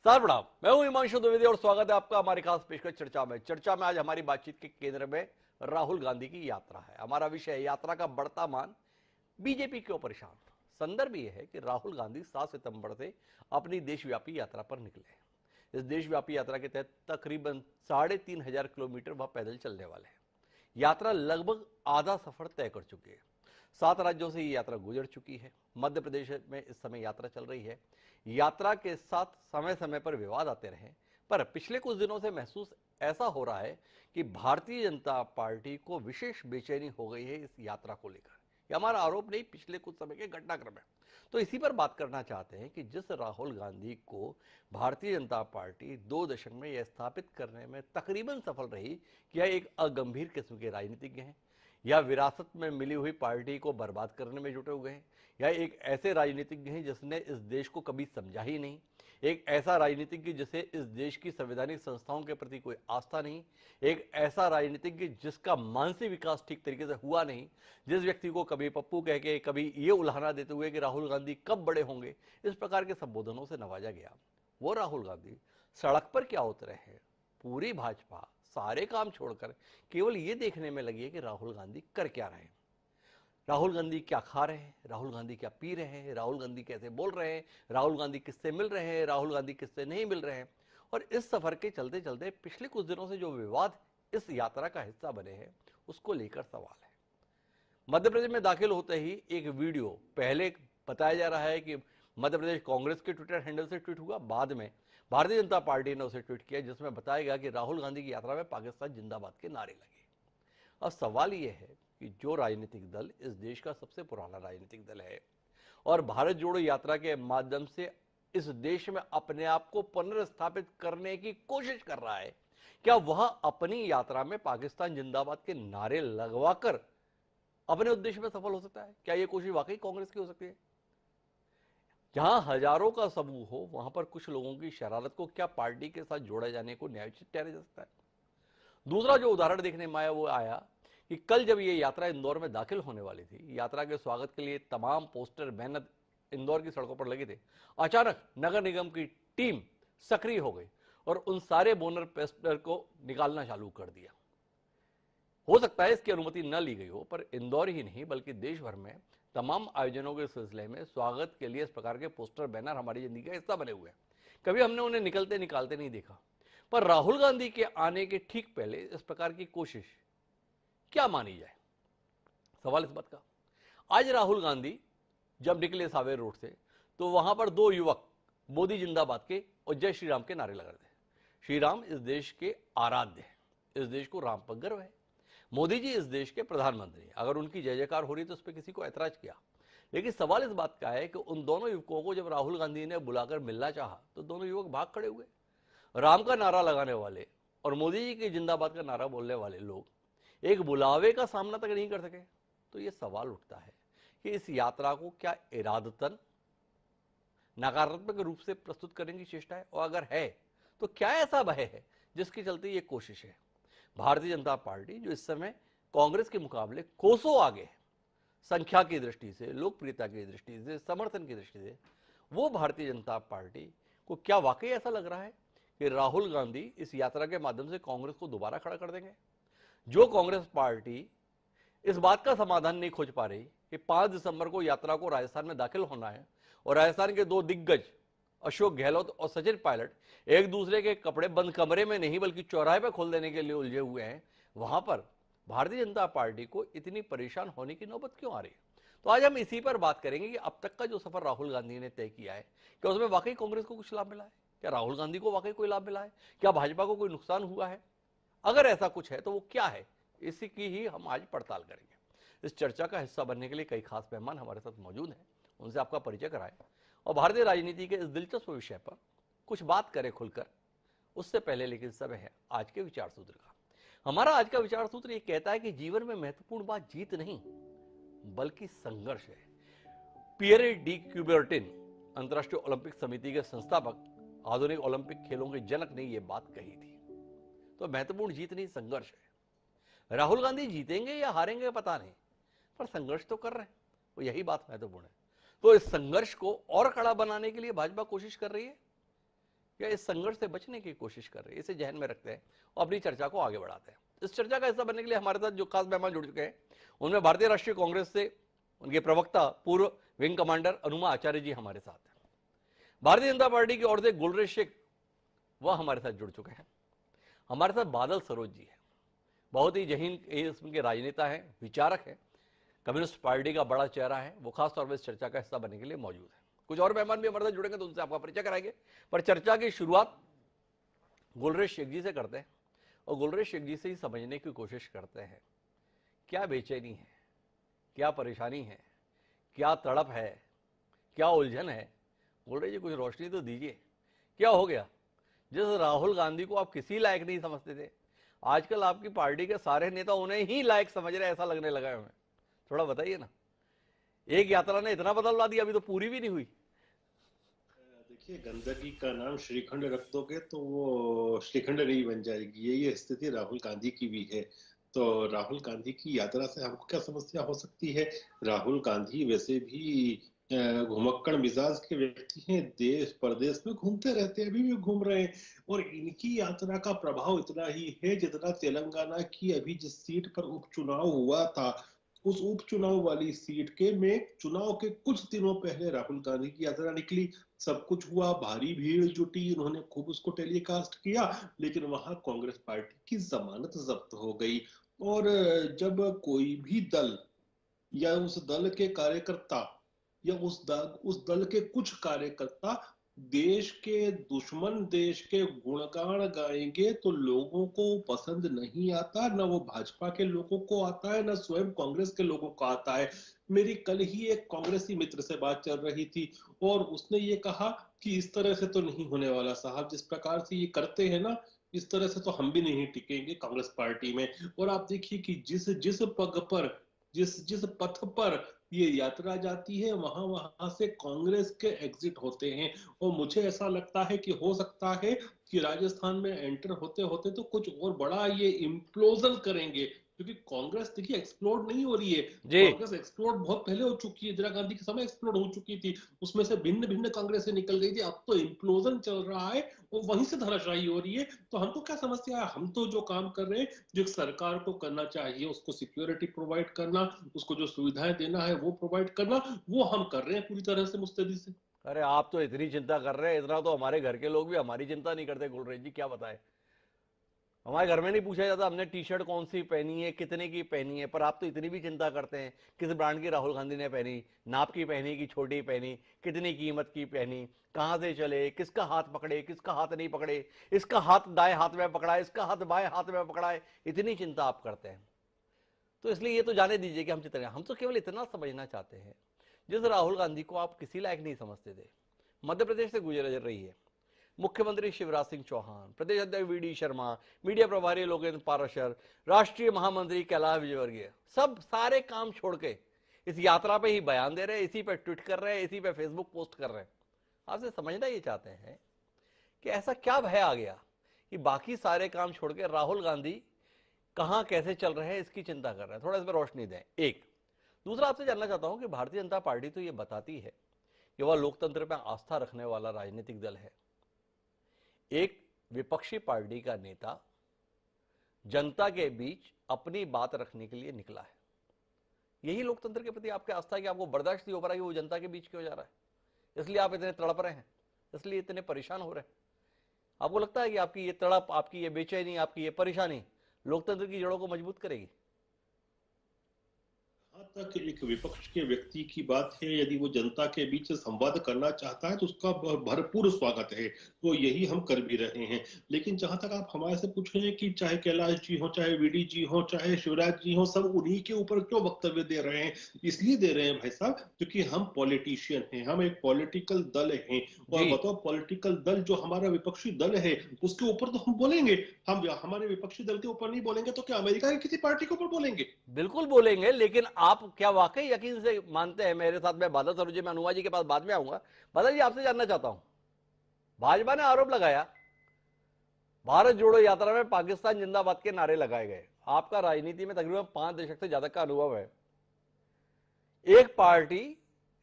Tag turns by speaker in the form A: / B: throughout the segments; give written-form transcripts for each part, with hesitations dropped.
A: Sir प्रणाम, मैं हूं हिमांशु द्विवेदी और स्वागत है आपका हमारी खास पेशकश चर्चा में आज हमारी बातचीत के केंद्र में राहुल गांधी की यात्रा है। हमारा विषय है यात्रा का बढ़ता मान, बीजेपी क्यों परेशान। संदर्भ यह है कि राहुल गांधी 7 सितंबर से अपनी देशव्यापी यात्रा पर निकले हैं। इस देशव्यापी यात्रा के तहत तकरीबन 3,500 किलोमीटर वह पैदल चलने वाले हैं। यात्रा लगभग आधा सफर तय कर चुकी है। 7 राज्यों से ये यात्रा गुजर चुकी है। मध्य प्रदेश में इस समय यात्रा चल रही है। यात्रा के साथ समय समय पर विवाद आते रहे, पर पिछले कुछ दिनों से महसूस ऐसा हो रहा है कि भारतीय जनता पार्टी को विशेष बेचैनी हो गई है इस यात्रा को लेकर। यह हमारा आरोप नहीं, पिछले कुछ समय के घटनाक्रम है। तो इसी पर बात करना चाहते हैं कि जिस राहुल गांधी को भारतीय जनता पार्टी 2 दशक में यह स्थापित करने में तकरीबन सफल रही कि यह एक अगंभीर किस्म के राजनीतिज्ञ हैं, या विरासत में मिली हुई पार्टी को बर्बाद करने में जुटे हुए हैं, या एक ऐसे राजनीतिज्ञ हैं जिसने इस देश को कभी समझा ही नहीं, एक ऐसा राजनीतिज्ञ जिसे इस देश की संवैधानिक संस्थाओं के प्रति कोई आस्था नहीं, एक ऐसा राजनीतिज्ञ जिसका मानसिक विकास ठीक तरीके से हुआ नहीं, जिस व्यक्ति को कभी पप्पू कह के, कभी ये उल्हाना देते हुए कि राहुल गांधी कब बड़े होंगे, इस प्रकार के संबोधनों से नवाजा गया। वो राहुल गांधी सड़क पर क्या उतरे हैं। पूरी भाजपा सारे काम छोड़कर केवल ये देखने में लगी है कि राहुल गांधी कर क्या रहे हैं, राहुल गांधी क्या खा रहे हैं, राहुल गांधी क्या पी रहे हैं, राहुल गांधी कैसे बोल रहे हैं, राहुल गांधी किससे मिल रहे हैं, राहुल गांधी किससे नहीं मिल रहे हैं। और इस सफर के चलते चलते पिछले कुछ दिनों से जो विवाद इस यात्रा का हिस्सा बने हैं, उसको लेकर सवाल है। मध्य प्रदेश में दाखिल होते ही एक वीडियो पहले बताया जा रहा है कि मध्य प्रदेश कांग्रेस के ट्विटर हैंडल से ट्वीट हुआ, बाद में भारतीय जनता पार्टी ने उसे ट्वीट किया, जिसमें बताया गया कि राहुल गांधी की यात्रा में पाकिस्तान जिंदाबाद के नारे लगे। अब सवाल यह है कि जो राजनीतिक दल इस देश का सबसे पुराना राजनीतिक दल है और भारत जोड़ो यात्रा के माध्यम से इस देश में अपने आप को पुनर्स्थापित करने की कोशिश कर रहा है, क्या वह अपनी यात्रा में पाकिस्तान जिंदाबाद के नारे लगवाकर अपने उद्देश्य में सफल हो सकता है? क्या यह कोशिश वाकई कांग्रेस की हो सकती है? जहां हजारों का समूह हो, वहां पर कुछ लोगों की शरारत को क्या पार्टी के साथ जोड़ा जाने को न्यायोचित ठहरा जा सकता है? दूसरा जो उदाहरण देखने में आया वो आया कि कल जब ये यात्रा इंदौर में दाखिल होने वाली थी, यात्रा के स्वागत के लिए तमाम पोस्टर बैनर इंदौर की सड़कों पर लगे थे, अचानक नगर निगम की टीम सक्रिय हो गई और उन सारे बोनर पोस्टर को निकालना चालू कर दिया। हो सकता है इसकी अनुमति न ली गई हो, पर इंदौर ही नहीं बल्कि देश भर में तमाम आयोजनों के सिलसिले में स्वागत के लिए इस प्रकार के पोस्टर बैनर हमारी जिंदगी का हिस्सा बने हुए हैं। कभी हमने उन्हें निकलते निकालते नहीं देखा, पर राहुल गांधी के आने के ठीक पहले इस प्रकार की कोशिश क्या मानी जाए? सवाल इस बात का। आज राहुल गांधी जब निकले सावेर रोड से, तो वहां पर 2 युवक मोदी जिंदाबाद के और जय श्री राम के नारे लगा रहे थे। श्री राम इस देश के आराध्य हैं, इस देश को राम पर गर्व है। मोदी जी इस देश के प्रधानमंत्री हैं, अगर उनकी जय जयकार हो रही तो उस पर किसी को ऐतराज किया। लेकिन सवाल इस बात का है कि उन दोनों युवकों को जब राहुल गांधी ने बुलाकर मिलना चाहा तो दोनों युवक भाग खड़े हुए। राम का नारा लगाने वाले और मोदी जी के जिंदाबाद का नारा बोलने वाले लोग एक बुलावे का सामना तक नहीं कर सके। तो यह सवाल उठता है कि इस यात्रा को क्या इरादतन नकारात्मक रूप से प्रस्तुत करने की चेष्टा है, और अगर है तो क्या ऐसा भय है जिसके चलते ये कोशिश है? भारतीय जनता पार्टी जो इस समय कांग्रेस के मुकाबले कोसों आगे है, संख्या की दृष्टि से, लोकप्रियता की दृष्टि से, समर्थन की दृष्टि से, वो भारतीय जनता पार्टी को क्या वाकई ऐसा लग रहा है कि राहुल गांधी इस यात्रा के माध्यम से कांग्रेस को दोबारा खड़ा कर देंगे? जो कांग्रेस पार्टी इस बात का समाधान नहीं खोज पा रही कि 5 दिसंबर को यात्रा को राजस्थान में दाखिल होना है और राजस्थान के 2 दिग्गज अशोक गहलोत और सचिन पायलट एक दूसरे के कपड़े बंद कमरे में नहीं बल्कि चौराहे पर खोल देने के लिए उलझे हुए हैं, वहां पर भारतीय जनता पार्टी को इतनी परेशान होने की नौबत क्यों आ रही है? तो आज हम इसी पर बात करेंगे कि अब तक का जो सफर राहुल गांधी ने तय किया है, क्या उसमें वाकई कांग्रेस को कुछ लाभ मिला है? क्या राहुल गांधी को वाकई कोई लाभ मिला है? क्या भाजपा को कोई नुकसान हुआ है? अगर ऐसा कुछ है तो वो क्या है, इसी की ही हम आज पड़ताल करेंगे। इस चर्चा का हिस्सा बनने के लिए कई खास मेहमान हमारे साथ मौजूद हैं, उनसे आपका परिचय कराएं और भारतीय राजनीति के इस दिलचस्प विषय पर कुछ बात करें खुलकर। उससे पहले लेकिन समय है आज के विचार सूत्र का। हमारा आज का विचार सूत्र ये कहता है कि जीवन में महत्वपूर्ण बात जीत नहीं बल्कि संघर्ष है। पियरे डी क्यूबर्टिन, अंतर्राष्ट्रीय ओलंपिक समिति के संस्थापक, आधुनिक ओलंपिक खेलों के जनक ने यह बात कही थी। तो महत्वपूर्ण जीत नहीं, संघर्ष है। राहुल गांधी जीतेंगे या हारेंगे पता नहीं, पर संघर्ष तो कर रहे हैं, वो यही बात महत्वपूर्ण है। तो इस संघर्ष को और कड़ा बनाने के लिए भाजपा कोशिश कर रही है या इस संघर्ष से बचने की कोशिश कर रही है, इसे जहन में रखते हैं और अपनी चर्चा को आगे बढ़ाते हैं। इस चर्चा का हिस्सा बनने के लिए हमारे साथ जो खास मेहमान जुड़ चुके हैं, उनमें भारतीय राष्ट्रीय कांग्रेस से उनके प्रवक्ता पूर्व विंग कमांडर अनुमा आचार्य जी हमारे साथ हैं। भारतीय जनता पार्टी की ओर से गुलरेज शेख वह हमारे साथ जुड़ चुके हैं। हमारे साथ बादल सरोज जी है, बहुत ही जहीन किस्म के राजनेता हैं, विचारक हैं, कम्युनिस्ट पार्टी का बड़ा चेहरा है। वो खास तौर पर इस चर्चा का हिस्सा बनने के लिए मौजूद है। कुछ और मेहमान भी हमारे साथ जुड़ेंगे तो उनसे आपका परिचय कराएंगे, पर चर्चा की शुरुआत गुलरेज शेख जी से करते हैं और गुलरेज शेख जी से ही समझने की कोशिश करते हैं क्या बेचैनी है, क्या परेशानी है, क्या तड़प है, क्या उलझन है। गुलरेज जी कुछ रोशनी तो दीजिए, क्या हो गया? जिस राहुल गांधी को आप किसी लायक नहीं समझते थे, आजकल आपकी पार्टी के सारे नेता उन्हें ही लायक समझ रहे हैं, ऐसा लगने लगा है हमें। थोड़ा बताइए ना, एक यात्रा ने इतना बदलवा दिया, अभी तो पूरी भी नहीं हुई।
B: देखिए, गंदगी का नाम श्रीखंड रख दोगे तो वो श्रीखंड नहीं बन जाएगी। यही स्थिति राहुल गांधी की भी है। तो राहुल गांधी की यात्रा से हमको क्या समस्या हो सकती है? राहुल गांधी वैसे भी घुमक्कड़ मिजाज के व्यक्ति हैं, देश परदेश में घूमते रहते हैं, अभी भी घूम रहे हैं। और इनकी यात्रा का प्रभाव इतना ही है जितना तेलंगाना की अभी जिस सीट पर उपचुनाव हुआ था, उस उपचुनाव वाली सीट के में चुनाव के कुछ दिनों पहले राहुल गांधी की यात्रा निकली। सब कुछ हुआ, भारी भीड़ जुटी, उन्होंने खूब उसको टेलीकास्ट किया, लेकिन वहां कांग्रेस पार्टी की जमानत जब्त हो गई। और जब कोई भी दल या उस दल के कार्यकर्ता या उस दल के कुछ कार्यकर्ता देश के दुश्मन देश के गुणगान गाएंगे तो लोगों को पसंद नहीं आता, ना वो भाजपा के लोगों को आता है, ना स्वयं कांग्रेस के लोगों को आता है। मेरी कल ही एक कांग्रेसी मित्र से बात चल रही थी और उसने ये कहा कि इस तरह से तो नहीं होने वाला साहब, जिस प्रकार से ये करते हैं ना, इस तरह से तो हम भी नहीं टिकेंगे कांग्रेस पार्टी में। और आप देखिए कि जिस जिस पग पर, जिस जिस पथ पर ये यात्रा जाती है, वहां वहां से कांग्रेस के एग्जिट होते हैं। और मुझे ऐसा लगता है कि हो सकता है कि राजस्थान में एंटर होते होते तो कुछ और बड़ा ये इम्प्लोजन करेंगे, क्योंकि कांग्रेस देखिए एक्सप्लोड नहीं हो रही है।
A: जी,
B: कांग्रेस एक्सप्लोड बहुत पहले हो चुकी है, इंदिरा गांधी के समय एक्सप्लोड हो चुकी थी, उसमें से भिन्न भिन्न कांग्रेस से निकल गई थी। अब तो इम्प्लोजन चल रहा है और वहीं से धराशायी हो रही है। तो हमको क्या समस्या है? हम तो जो काम कर रहे हैं, जो सरकार को करना चाहिए, उसको सिक्योरिटी प्रोवाइड करना, उसको जो सुविधाएं देना है वो प्रोवाइड करना, वो हम कर रहे हैं पूरी तरह से मुस्तैदी से।
A: अरे आप तो इतनी चिंता कर रहे हैं, इतना तो हमारे घर के लोग भी हमारी चिंता नहीं करते। गुलरेज जी क्या बताए, हमारे घर में नहीं पूछा जाता हमने टी शर्ट कौन सी पहनी है, कितने की पहनी है, पर आप तो इतनी भी चिंता करते हैं किस ब्रांड की राहुल गांधी ने पहनी, नाप की पहनी कि छोटी पहनी, कितनी कीमत की पहनी, कहां से चले, किसका हाथ पकड़े, किसका हाथ नहीं पकड़े, इसका हाथ दाएं हाथ में पकड़ा है, इसका हाथ बाएं हाथ में पकड़ा है, इतनी चिंता आप करते हैं। तो इसलिए ये तो जाने दीजिए कि हम चिंता, हम तो केवल इतना समझना चाहते हैं, जिस राहुल गांधी को आप किसी लायक नहीं समझते थे, मध्य प्रदेश से गुजर रही है, मुख्यमंत्री शिवराज सिंह चौहान, प्रदेश अध्यक्ष वी.डी. शर्मा, मीडिया प्रभारी लोकेंद्र पाराशर, राष्ट्रीय महामंत्री कैलाश विजयवर्गीय, सब सारे काम छोड़ के इस यात्रा पे ही बयान दे रहे हैं, इसी पे ट्वीट कर रहे हैं, इसी पे फेसबुक पोस्ट कर रहे हैं। आपसे समझना ये चाहते हैं कि ऐसा क्या भय आ गया कि बाकी सारे काम छोड़ के राहुल गांधी कहां कैसे चल रहे हैं इसकी चिंता कर रहे हैं। थोड़ा इस पर रोशनी दें। एक दूसरा आपसे जानना चाहता हूं कि भारतीय जनता पार्टी तो ये बताती है कि वह लोकतंत्र पर आस्था रखने वाला राजनीतिक दल है, एक विपक्षी पार्टी का नेता जनता के बीच अपनी बात रखने के लिए निकला है। यही लोकतंत्र के प्रति आपकी आस्था है कि आपको बर्दाश्त नहीं हो पा रहा कि वो जनता के बीच क्यों जा रहा है, इसलिए आप इतने तड़प रहे हैं, इसलिए इतने परेशान हो रहे हैं। आपको लगता है कि आपकी ये तड़प, आपकी ये बेचैनी, आपकी ये परेशानी लोकतंत्र की जड़ों को मजबूत करेगी?
B: जहाँ तक एक विपक्ष के व्यक्ति की बात है, यदि वो जनता के बीच संवाद करना चाहता है तो उसका भरपूर स्वागत है, तो यही हम कर भी रहे हैं। लेकिन जहां तक आप हमारे से पूछ रहे हैं कि चाहे कैलाश जी हो, चाहे वीडी जी हो, चाहे शिवराज जी हो, सब उन्हीं के ऊपर क्यों वक्तव्य दे रहे हैं? इसलिए दे रहे हैं भाई साहब, क्योंकि हम पॉलिटिशियन हैं, हम एक पॉलिटिकल दल हैं। और
A: जी,
B: बताओ, पॉलिटिकल दल जो हमारा विपक्षी दल है उसके ऊपर तो हम बोलेंगे। हम हमारे विपक्षी दल के ऊपर नहीं बोलेंगे तो क्या अमेरिका की किसी पार्टी के ऊपर बोलेंगे?
A: बिल्कुल बोलेंगे, लेकिन आप क्या वाकई यकीन से मानते हैं? मेरे साथ में बादल सरोज, मैं अनुमा जी के पास बाद में आऊंगा। बादल जी आपसे जानना चाहता हूं, भाजपा ने आरोप लगाया भारत जोड़ो यात्रा में पाकिस्तान जिंदाबाद के नारे लगाए गए। आपका राजनीति में तकरीबन 5 दशक से ज्यादा का अनुभव है। एक पार्टी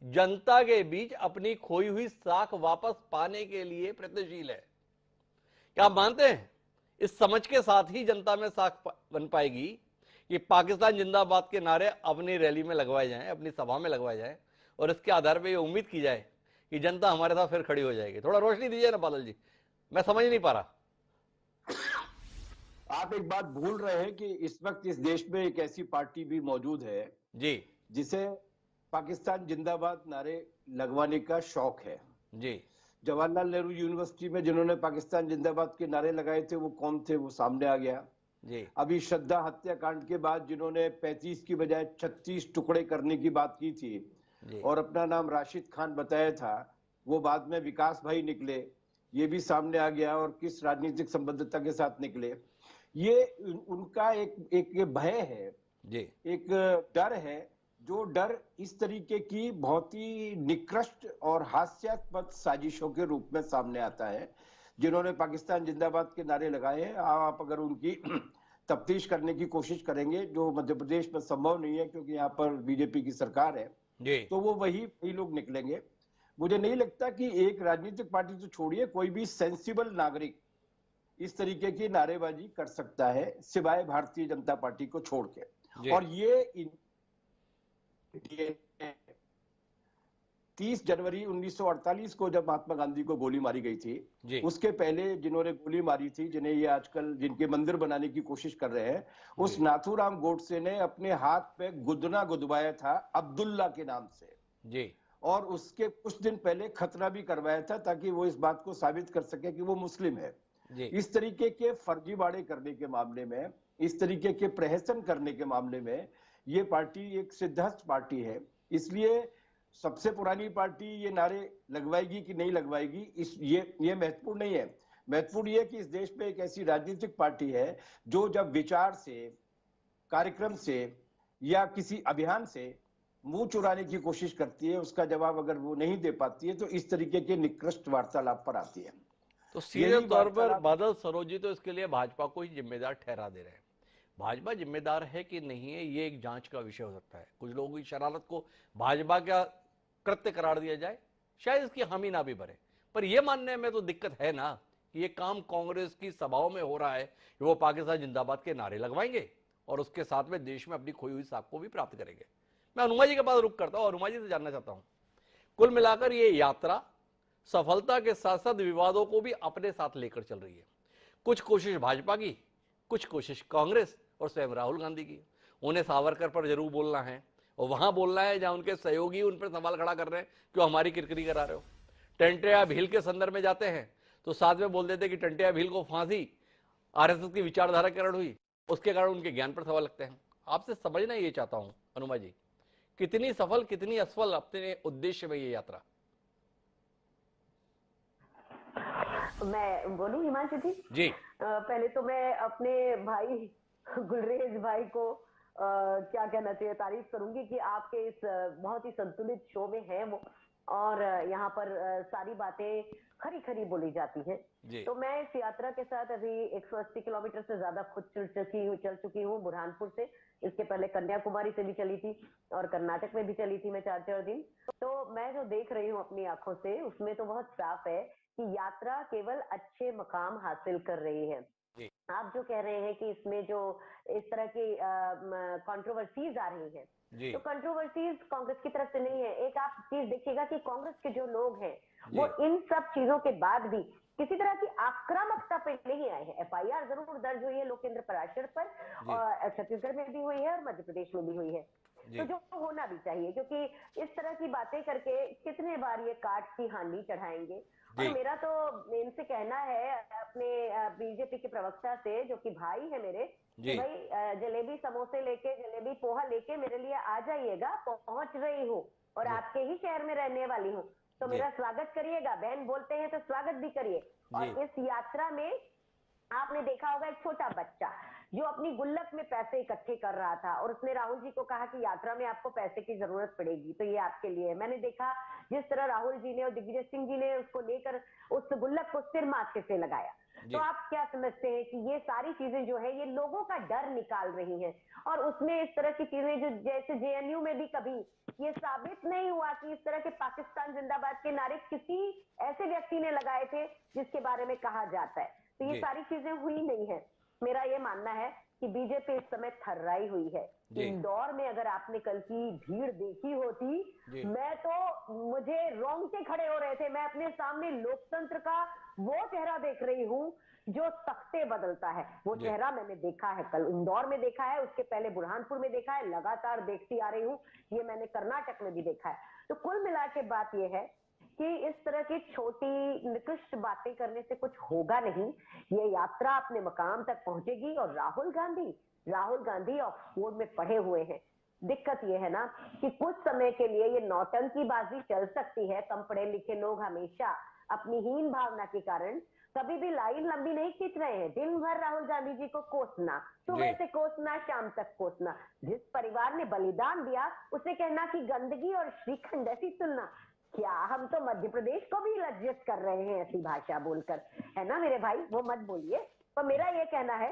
A: जनता के बीच अपनी खोई हुई साख वापस पाने के लिए प्रयत्नशील है, क्या आप मानते हैं इस समझ के साथ ही जनता में साख बन पाएगी कि पाकिस्तान जिंदाबाद के नारे अपनी रैली में लगवाए जाएं, अपनी सभा में लगवाए जाएं, और इसके आधार पर यह उम्मीद की जाए कि जनता हमारे साथ फिर खड़ी हो जाएगी? थोड़ा रोशनी दीजिए ना बादल जी, मैं समझ नहीं पा रहा।
C: आप एक बात भूल रहे हैं कि इस वक्त इस देश में एक ऐसी पार्टी भी मौजूद है
A: जी
C: जिसे पाकिस्तान जिंदाबाद नारे लगवाने का शौक है।
A: जी
C: जवाहरलाल नेहरू यूनिवर्सिटी में जिन्होंने पाकिस्तान जिंदाबाद के नारे लगाए थे वो कौन थे, वो सामने आ गया।
A: जी
C: अभी श्रद्धा हत्याकांड के बाद जिन्होंने 35 की बजाय 36 टुकड़े करने की बात की थी
A: जी
C: और अपना नाम राशिद खान बताया था, वो बाद में विकास भाई निकले, ये भी सामने आ गया। और किस राजनीतिक संबद्धता के साथ निकले, ये उनका एक ये भय है,
A: जी
C: एक डर है, जो डर इस तरीके की बहुत ही निकृष्ट और हास्यास्पद साजिशों के रूप में सामने आता है। जिन्होंने पाकिस्तान जिंदाबाद के नारे लगाए हैं, आप अगर उनकी तफ्तीश करने की कोशिश करेंगे, जो मध्य प्रदेश में संभव नहीं है क्योंकि यहाँ पर बीजेपी की सरकार है,
A: जी
C: तो वो वही लोग निकलेंगे। मुझे नहीं लगता कि एक राजनीतिक पार्टी तो छोड़िए, कोई भी सेंसिबल नागरिक इस तरीके की नारेबाजी कर सकता है सिवाय भारतीय जनता पार्टी को छोड़ के।
A: जी
C: और ये 30 जनवरी 1948 को जब महात्मा गांधी को गोली मारी गई थी,
A: जी
C: उसके पहले जिन्होंने गोली मारी थी, जिन्हें ये आजकल जिनके मंदिर बनाने की कोशिश कर रहे हैं, उस
A: जी
C: नाथूराम गोडसे ने अपने हाथ पे गुदना गुदवाया था अब्दुल्ला के नाम से।
A: जी
C: और उसके कुछ दिन पहले खतना भी करवाया था ताकि वो इस बात को साबित कर सके कि वो मुस्लिम है।
A: जी
C: इस तरीके के फर्जीवाड़े करने के मामले में, इस तरीके के प्रहसन करने के मामले में ये पार्टी एक सिद्धहस्त पार्टी है। इसलिए सबसे पुरानी पार्टी ये नारे लगवाएगी कि नहीं लगवाएगी, ये महत्वपूर्ण नहीं है। महत्वपूर्ण ये कि इस देश में एक ऐसी राजनीतिक पार्टी है जो जब विचार से, कार्यक्रम से या किसी अभियान से मुंह चुराने की कोशिश करती है, उसका जवाब अगर वो नहीं दे पाती है तो इस तरीके के निकृष्ट वार्तालाप पर आती है।
A: तो सीधे
C: यही
A: तौर पर
C: वार्तालाप
A: बादल सरोज जी तो इसके लिए भाजपा को ही जिम्मेदार ठहरा दे रहे हैं। भाजपा जिम्मेदार है कि नहीं है, ये एक जांच का विषय हो सकता है। कुछ लोगों की शरारत को भाजपा का कृत्य करार दिया जाए, शायद इसकी हामी ना भी भरे, पर यह मानने में तो दिक्कत है ना कि ये काम कांग्रेस की सभाओं में हो रहा है कि वो पाकिस्तान जिंदाबाद के नारे लगवाएंगे और उसके साथ में देश में अपनी खोई हुई साख को भी प्राप्त करेंगे। मैं हनुमा जी के पास रुक करता हूं और हनुमा जी से जानना चाहता हूं, कुल मिलाकर ये यात्रा सफलता के साथ साथ विवादों को भी अपने साथ लेकर चल रही है। कुछ कोशिश भाजपा की, कुछ कोशिश कांग्रेस और स्वयं राहुल गांधी की। उन्हें सावरकर पर जरूर बोलना है और वहां बोलना है जहां उनके सहयोगी उन पर सवाल खड़ा कर रहे हैं, क्यों हमारी किरकिरी करा रहे हो। टंटिया भील के संदर्भ में जाते हैं तो साथ में बोल देते कि टंटिया भील को फांसी आरएसएस की विचारधारा के कारण हुई, उसके कारण उनके ज्ञान पर सवाल लगते हैं। आपसे समझना ये चाहता हूं अनुमा जी, कितनी सफल कितनी असफल अपने उद्देश्य में ये यात्रा?
D: मैं बोलूं हिमांशु जी?
A: जी
D: पहले तो मैं अपने भाई गुलरेज भाई को क्या कहना चाहिए, तारीफ करूंगी कि आपके इस बहुत ही संतुलित शो में है वो, और यहाँ पर सारी बातें खरी खरी बोली जाती है। तो मैं इस यात्रा के साथ अभी 180 किलोमीटर से ज्यादा खुद चल चुकी हूँ बुरहानपुर से। इसके पहले कन्याकुमारी से भी चली थी और कर्नाटक में भी चली थी मैं 4-4 दिन। तो मैं जो देख रही हूँ अपनी आंखों से, उसमें तो बहुत साफ है कि यात्रा केवल अच्छे मकाम हासिल कर रही है। आप जो कह रहे हैं कि इसमें जो इस तरह की कंट्रोवर्सीज आ रही हैं, तो कंट्रोवर्सीज कांग्रेस की तरफ से नहीं है। एक आप चीज देखिएगा कि कांग्रेस के जो लोग हैं वो इन सब चीजों के बाद भी किसी तरह की आक्रामकता पे नहीं आए हैं। एफआईआर जरूर दर्ज हुई है लोकेंद्र पराशर पर, और छत्तीसगढ़ में भी हुई है और मध्य प्रदेश में भी हुई है, तो जो होना भी चाहिए, क्योंकि इस तरह की बातें करके कितने बार ये काट की हांडी चढ़ाएंगे। और मेरा तो इनसे कहना है अपने बीजेपी के प्रवक्ता से, जो कि भाई है मेरे, कि भाई जलेबी समोसे लेके, जलेबी पोहा लेके मेरे लिए आ जाइएगा, पहुंच रही हूँ और आपके ही शहर में रहने वाली हूँ, तो मेरा स्वागत करिएगा। बहन बोलते हैं तो स्वागत भी करिए। और इस यात्रा में आपने देखा होगा एक छोटा बच्चा जो अपनी गुल्लक में पैसे इकट्ठे कर रहा था और उसने राहुल जी को कहा कि यात्रा में आपको पैसे की जरूरत पड़ेगी तो ये आपके लिए है। मैंने देखा जिस तरह राहुल जी ने और दिग्विजय सिंह जी ने उसको लेकर उस गुल्लक को सिर माथे से लगाया। तो आप क्या समझते हैं कि ये सारी चीजें जो है ये लोगों का डर निकाल रही हैं, और उसमें इस तरह की चीजें जो जैसे जेएनयू में भी कभी ये साबित नहीं हुआ कि इस तरह के पाकिस्तान जिंदाबाद के नारे किसी ऐसे व्यक्ति ने लगाए थे जिसके बारे में कहा जाता है। तो ये
A: जी।
D: सारी चीजें हुई नहीं है। मेरा ये मानना है कि बीजेपी इस समय थर्राई हुई है।
A: जी।
D: इंदौर में अगर आपने कल की भीड़ देखी होती,
A: जी।
D: मैं तो मुझे रोंगटे खड़े हो रहे थे। मैं अपने सामने लोकतंत्र का वो चेहरा देख रही हूँ जो तख्ते बदलता है। वो
A: जी।
D: चेहरा मैंने देखा है, कल इंदौर में देखा है, उसके पहले बुरहानपुर में देखा है, लगातार देखती आ रही हूँ। ये मैंने कर्नाटक में भी देखा है। तो कुल मिला के बात ये है कि इस तरह की छोटी निकृष्ट बातें करने से कुछ होगा नहीं। ये यात्रा अपने मकाम तक पहुंचेगी। और राहुल गांधी ऑक्सफोर्ड में पढ़े हुए हैं। दिक्कत ये है ना कि कुछ समय के लिए ये नौटंकीबाजी चल सकती है। कम पढ़े लिखे लोग हमेशा अपनी हीन भावना के कारण कभी भी लाइन लंबी नहीं खींच रहे हैं। दिन भर राहुल गांधी जी को कोसना, सुबह
A: जी।
D: से कोसना, शाम तक कोसना। जिस परिवार ने बलिदान दिया उसे कहना कि गंदगी और श्रीखंड ऐसी तुलना। क्या हम तो मध्य प्रदेश को भी लज्जित कर रहे हैं ऐसी भाषा बोलकर, है ना मेरे भाई? वो मत बोलिए। तो मेरा ये कहना है,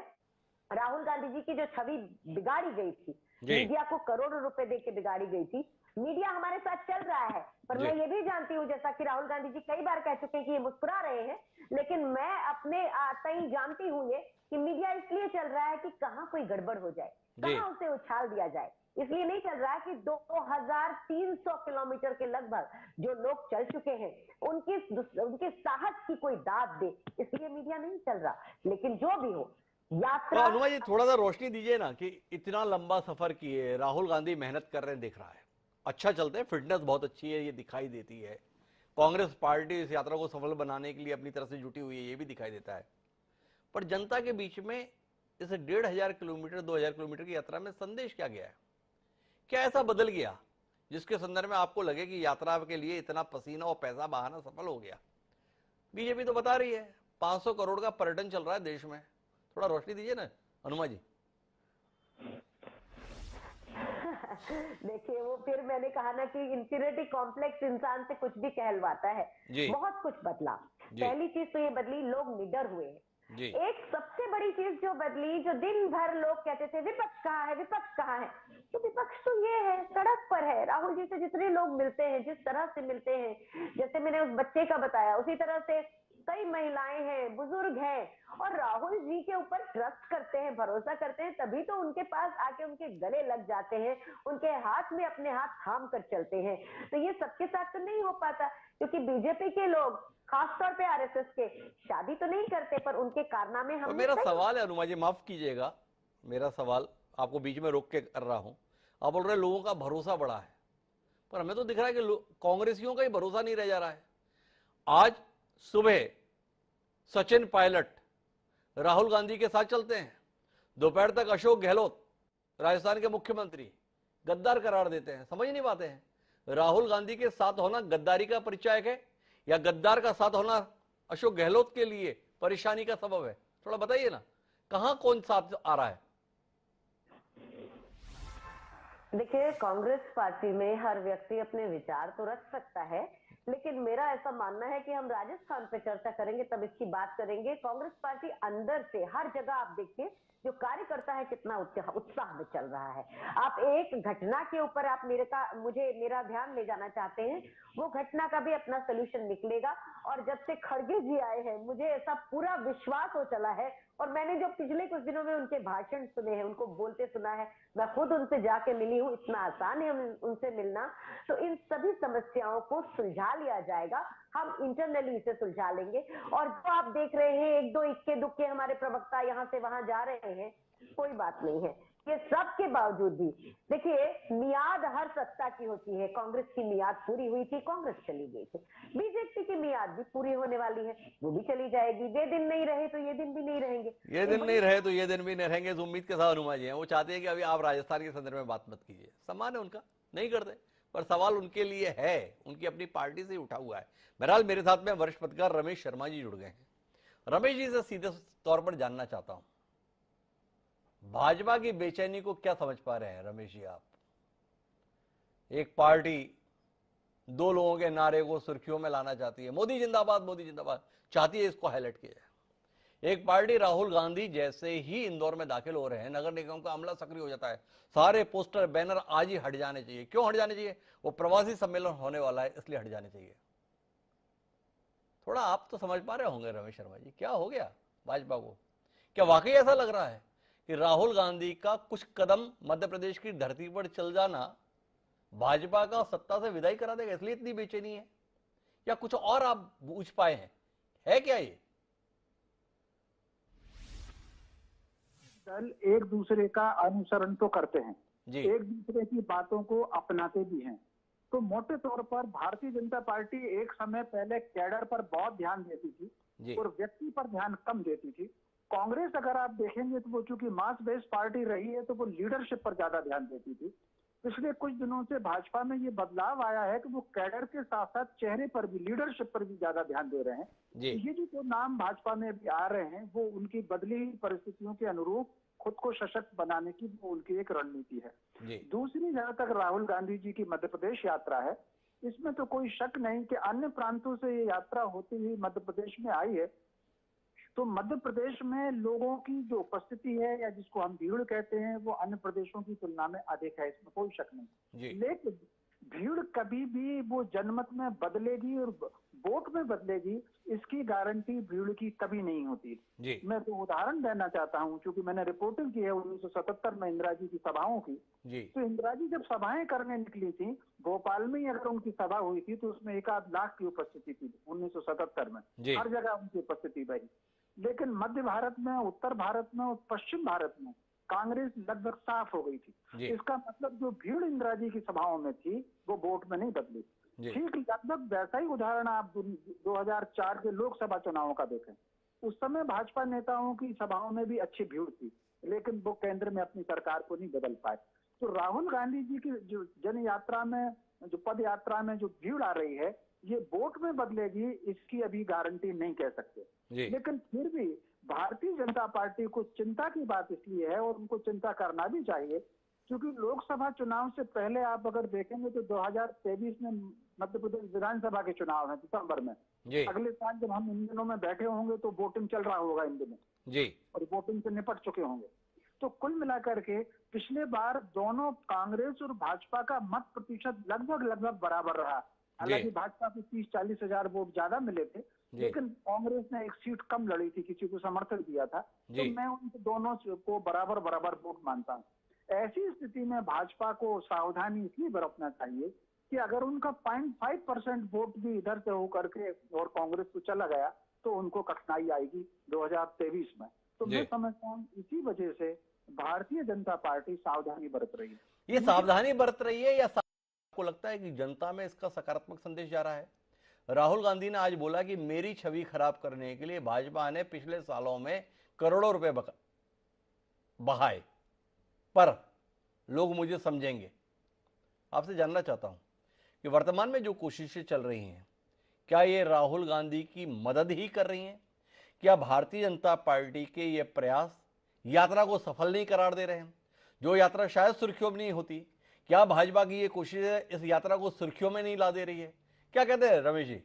D: राहुल गांधी जी की जो छवि बिगाड़ी गई थी,
A: जी।
D: मीडिया को करोड़ों रुपए देके बिगाड़ी गई थी। मीडिया हमारे साथ चल रहा है, पर
A: जी।
D: मैं ये भी जानती हूँ, जैसा कि राहुल गांधी जी कई बार कह चुके हैं कि ये मुस्कुरा रहे हैं, लेकिन मैं अपने तय जानती हूँ ये कि मीडिया इसलिए चल रहा है कि कहाँ कोई गड़बड़ हो जाए,
A: जी।
D: कहाँ उसे उछाल दिया जाए। इसलिए नहीं चल रहा है कि 2300 किलोमीटर के लगभग जो लोग चल चुके हैं उनके साहस की कोई दाद दे, इसलिए मीडिया नहीं चल रहा। लेकिन जो भी हो,
A: तो
D: यात्रा
A: अनुमा जी थोड़ा सा रोशनी दीजिए ना कि इतना लंबा सफर किए, राहुल गांधी मेहनत कर रहे हैं, दिख रहा है, अच्छा चलते हैं, फिटनेस बहुत अच्छी है, ये दिखाई देती है। कांग्रेस पार्टी इस यात्रा को सफल बनाने के लिए अपनी तरफ से जुटी हुई है, ये भी दिखाई देता है। पर जनता के बीच में इस 1500 किलोमीटर 2000 किलोमीटर की यात्रा में संदेश क्या गया है? क्या ऐसा बदल गया जिसके संदर्भ में आपको लगे कि यात्रा के लिए इतना पसीना और पैसा बहाना सफल हो गया? बीजेपी तो बता रही है 500 करोड़ का पर्यटन चल रहा है देश में। थोड़ा रोशनी दीजिए ना अनुमा जी।
D: देखिए, वो फिर मैंने कहा ना कि इंफीरियरिटी कॉम्प्लेक्स इंसान से कुछ भी कहलवाता है।
A: जी।
D: बहुत कुछ बदला।
A: जी।
D: पहली चीज तो ये बदली, लोग निडर हुए हैं।
A: जी।
D: एक सबसे बड़ी चीज जो बदली, जो दिन भर लोग कहते थे विपक्ष कहाँ है, विपक्ष कहाँ है, तो विपक्ष तो ये है, सड़क पर है। राहुल जी से जितने लोग मिलते हैं, जिस तरह से मिलते हैं, जैसे मैंने उस बच्चे का बताया, उसी तरह से कई महिलाएं हैं, बुजुर्ग हैं, और राहुल जी के ऊपर ट्रस्ट करते हैं, भरोसा करते हैं, तभी तो उनके पास आके उनके गले लग जाते हैं, उनके हाथ में अपने हाथ थाम कर चलते हैं। तो ये सबके साथ तो नहीं हो पाता, क्योंकि बीजेपी के लोग, खासतौर पे आरएसएस के, शादी तो नहीं करते, पर उनके कारनामे
A: और
D: हमने
A: मेरा
D: कई।
A: सवाल है अनुमा जी, माफ कीजिएगा, मेरा सवाल आपको बीच में रोक के कर रहा हूं। आप बोल रहे लोगों का भरोसा बढ़ा है, पर हमें तो दिख रहा है कि कांग्रेसियों का ही भरोसा नहीं रह जा रहा है। आज सुबह सचिन पायलट राहुल गांधी के साथ चलते हैं, दोपहर तक अशोक गहलोत राजस्थान के मुख्यमंत्री गद्दार करार देते हैं। समझ नहीं पाते हैं राहुल गांधी के साथ होना गद्दारी का परिचायक है या गद्दार का साथ होना अशोक गहलोत के लिए परेशानी का सबब है? थोड़ा बताइए ना, कहां कौन साथ आ रहा है?
D: देखिए, कांग्रेस पार्टी में हर व्यक्ति अपने विचार तो रख सकता है, लेकिन मेरा ऐसा मानना है कि हम राजस्थान पे चर्चा करेंगे तब इसकी बात करेंगे। कांग्रेस पार्टी अंदर से हर जगह आप देखिए, जो कार्यकर्ता है कितना उत्साह में चल रहा है। आप एक घटना के ऊपर आप मेरा ध्यान ले जाना चाहते हैं, वो घटना का भी अपना सोल्यूशन निकलेगा। और जब से खड़गे जी आए हैं, मुझे ऐसा पूरा विश्वास हो चला है, और मैंने जो पिछले कुछ दिनों में उनके भाषण सुने हैं, उनको बोलते सुना है, मैं खुद उनसे जाके मिली हूँ, इतना आसान है उनसे मिलना, तो इन सभी समस्याओं को सुलझा लिया जाएगा। हम इंटरनली इसे सुलझा लेंगे। और जो आप देख रहे हैं, एक दो इक्के दुक्के हमारे प्रवक्ता यहाँ से वहां जा रहे हैं, कोई बात नहीं है। ये सब के बावजूद भी देखिए, मियाद हर सत्ता की होती है। कांग्रेस की मियाद पूरी हुई थी, कांग्रेस चली गई थी। बीजेपी की मियाद भी पूरी होने वाली है, वो भी चली जाएगी। वे दिन नहीं रहे तो ये दिन भी नहीं रहेंगे।
A: ये दिन नहीं रहे तो ये दिन भी नहीं रहेंगे, इस उम्मीद के साथ अनुमा जी हैं। वो चाहते हैं कि अभी आप राजस्थान के संदर्भ में बात मत कीजिए, सम्मान है उनका, नहीं करते, पर सवाल उनके लिए है, उनकी अपनी पार्टी से उठा हुआ है। बहरहाल मेरे साथ में वरिष्ठ पत्रकार रमेश शर्मा जी जुड़ गए हैं। रमेश जी से सीधे तौर पर जानना चाहता हूं, भाजपा की बेचैनी को क्या समझ पा रहे हैं रमेश जी आप? एक पार्टी दो लोगों के नारे को सुर्खियों में लाना चाहती है, मोदी जिंदाबाद चाहती है, इसको हाईलाइट किया जाए। एक पार्टी राहुल गांधी जैसे ही इंदौर में दाखिल हो रहे हैं, नगर निगम का अमला सक्रिय हो जाता है, सारे पोस्टर बैनर आज ही हट जाने चाहिए। क्यों हट जाने चाहिए? वो प्रवासी सम्मेलन होने वाला है, इसलिए हट जाने चाहिए। थोड़ा आप तो समझ पा रहे होंगे रमेश शर्मा जी, क्या हो गया? भाजपा को? क्या वाकई ऐसा लग रहा है कि राहुल गांधी का कुछ कदम मध्य प्रदेश की धरती पर चल जाना भाजपा का सत्ता से विदाई करा देगा, इसलिए इतनी बेचैनी है? या कुछ और आप बूझ पाए हैं? है क्या ये?
E: दल एक दूसरे का अनुसरण तो करते हैं,
A: जी
E: एक दूसरे की बातों को अपनाते भी हैं। तो मोटे तौर पर भारतीय जनता पार्टी एक समय पहले कैडर पर बहुत ध्यान देती थी
A: जी
E: और व्यक्ति पर ध्यान कम देती थी। कांग्रेस अगर आप देखेंगे तो वो चूंकि मास बेस्ड पार्टी रही है तो वो लीडरशिप पर ज्यादा ध्यान देती थी। पिछले कुछ दिनों से भाजपा में ये बदलाव आया है कि वो कैडर के साथ साथ चेहरे पर भी, लीडरशिप पर भी ज्यादा ध्यान दे रहे हैं।
A: जी
E: ये जो नाम भाजपा में अभी आ रहे हैं वो उनकी बदली हुई परिस्थितियों के अनुरूप खुद को सशक्त बनाने की वो उनकी एक रणनीति है।
A: जी
E: दूसरी, जहां तक राहुल गांधी जी की मध्य प्रदेश यात्रा है, इसमें तो कोई शक नहीं कि अन्य प्रांतों से ये यात्रा होती हुई मध्य प्रदेश में आई है। तो मध्य प्रदेश में लोगों की जो उपस्थिति है या जिसको हम भीड़ कहते हैं वो अन्य प्रदेशों की तुलना में अधिक है, इसमें कोई शक नहीं।
A: जी
E: लेकिन भीड़ कभी भी वो जनमत में बदलेगी और वोट में बदलेगी, इसकी गारंटी भीड़ की कभी नहीं होती।
A: जी
E: मैं तो उदाहरण देना चाहता हूं, क्योंकि मैंने रिपोर्टिंग की है 1977 में इंदिरा जी की सभाओं की।
A: जी
E: तो इंदिरा जी जब सभाएं करने निकली थी, भोपाल में ही अगर उनकी सभा हुई थी तो उसमें 1-8 लाख की उपस्थिति थी 1977 में।
A: जी
E: हर जगह उनकी उपस्थिति रही। लेकिन मध्य भारत में, उत्तर भारत में और पश्चिम भारत में कांग्रेस लगभग साफ हो गई थी।
A: जी
E: इसका मतलब जो भीड़ इंदिरा जी की सभाओं में थी वो वोट में नहीं बदली।
A: जी
E: ठीक लगभग वैसा ही उदाहरण आप 2004 के लोकसभा चुनावों का देखें। उस समय भाजपा नेताओं की सभाओं में भी अच्छी भीड़ थी, लेकिन वो केंद्र में अपनी सरकार को नहीं बदल पाए। तो राहुल गांधी जी की जो जन यात्रा में, जो पद यात्रा में जो भीड़ आ रही है, ये वोट में बदलेगी इसकी अभी गारंटी नहीं कह सकते।
A: जी
E: लेकिन फिर भी भारतीय जनता पार्टी को चिंता की बात इसलिए है, और उनको चिंता करना भी चाहिए, क्योंकि लोकसभा चुनाव से पहले आप अगर देखेंगे तो 2023 में मध्य प्रदेश विधानसभा के चुनाव है दिसंबर में।
A: जी
E: अगले साल जब हम इन दिनों में बैठे होंगे तो वोटिंग चल रहा होगा इन दिनों,
A: जी
E: और वोटिंग से निपट चुके होंगे। तो कुल मिलाकर के पिछले बार दोनों कांग्रेस और भाजपा का मत प्रतिशत लगभग बराबर रहा। हालांकि भाजपा को 30-40 हजार वोट ज्यादा मिले थे, लेकिन कांग्रेस ने एक सीट कम लड़ी थी, किसी को समर्थन दिया था। तो मैं उन दोनों को बराबर वोट मानता हूँ। ऐसी स्थिति में भाजपा को सावधानी इसलिए बरतना चाहिए कि अगर उनका 0.5% वोट भी इधर से होकर के और कांग्रेस को चला गया तो उनको कठिनाई आएगी 2023 में। तो मैं समझता हूँ इसी वजह से भारतीय जनता पार्टी सावधानी बरत रही है।
A: ये सावधानी बरत रही है, या आपको लगता है कि जनता में इसका सकारात्मक संदेश जा रहा है? राहुल गांधी ने आज बोला कि मेरी छवि खराब करने के लिए भाजपा ने पिछले सालों में करोड़ों रुपए बहाए, पर लोग मुझे समझेंगे। आपसे जानना चाहता हूं कि वर्तमान में जो कोशिशें चल रही हैं, क्या ये राहुल गांधी की मदद ही कर रही हैं? क्या भारतीय जनता पार्टी के ये प्रयास यात्रा को सफल नहीं करार दे रहे हैं, जो यात्रा शायद सुर्खियों में नहीं होती? क्या भाजपा की ये कोशिशें इस यात्रा को सुर्खियों में नहीं ला दे रही है? क्या कहते हैं रमेश जी?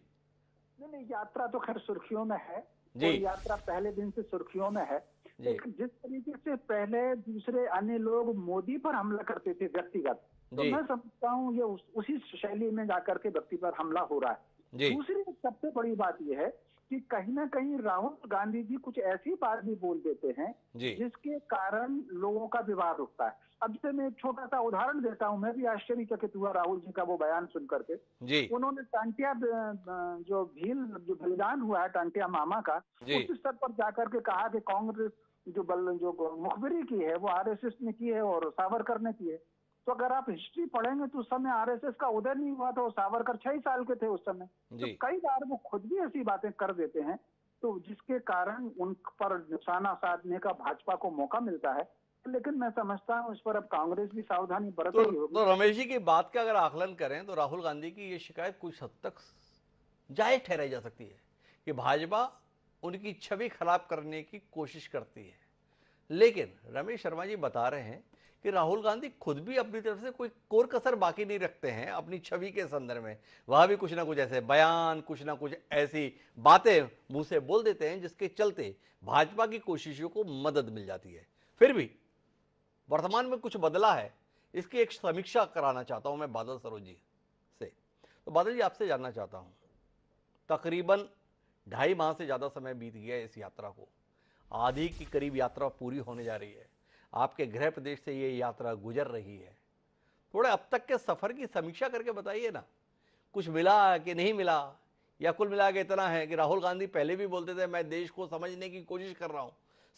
E: नहीं, यात्रा तो खैर सुर्खियों में है,
A: जी।
E: और यात्रा पहले दिन से सुर्खियों में है। लेकिन जिस तरीके से पहले दूसरे अन्य लोग मोदी पर हमला करते थे व्यक्तिगत, तो मैं समझता हूँ ये उसी शैली में जाकर के व्यक्ति पर हमला हो रहा है। दूसरी सबसे बड़ी बात यह है कि कहीं ना कहीं राहुल गांधी जी कुछ ऐसी बात भी बोल देते हैं जिसके कारण लोगों का विवाद उठता है। अब से मैं एक छोटा सा उदाहरण देता हूं। मैं भी आश्चर्यचकित हुआ राहुल जी का वो बयान सुन करके। उन्होंने टांटिया जो बलिदान हुआ है टांटिया मामा का, उस स्तर पर जाकर के कहा कि कांग्रेस जो मुखबिरी की है वो आरएसएस ने की है और सावरकर ने की है। तो अगर आप हिस्ट्री पढ़ेंगे तो उस समय आरएसएस का उदय नहीं हुआ था, सावरकर 6 साल के थे उस समय। तो कई बार वो खुद भी ऐसी बातें कर देते हैं, तो जिसके कारण उन पर निशाना साधने का भाजपा को मौका मिलता है। लेकिन मैं समझता हूँ इस पर अब कांग्रेस भी सावधानी बरत रही होगी।
A: तो रमेश जी की बात का अगर आकलन करें तो राहुल गांधी की ये शिकायत कुछ हद तक जायज ठहराई जा सकती है कि भाजपा उनकी छवि खराब करने की कोशिश करती है। लेकिन रमेश शर्मा जी बता रहे हैं कि राहुल गांधी खुद भी अपनी तरफ से कोई कोर कसर बाकी नहीं रखते हैं अपनी छवि के संदर्भ में। वह भी कुछ ना कुछ ऐसे बयान, कुछ ना कुछ ऐसी बातें मुंह से बोल देते हैं जिसके चलते भाजपा की कोशिशों को मदद मिल जाती है। फिर भी वर्तमान में कुछ बदला है, इसकी एक समीक्षा कराना चाहता हूं मैं बादल सरोज जी से। तो बादल जी, आपसे जानना चाहता हूं, तकरीबन 2.5 माह से ज्यादा समय बीत गया इस यात्रा को। आधी के करीब यात्रा पूरी होने जा रही है। आपके गृह प्रदेश से ये यात्रा गुजर रही है। थोड़ा अब तक के सफर की समीक्षा करके बताइए ना, कुछ मिला कि नहीं मिला, या कुल मिला के इतना है कि राहुल गांधी पहले भी बोलते थे मैं देश को समझने की कोशिश कर रहा हूं,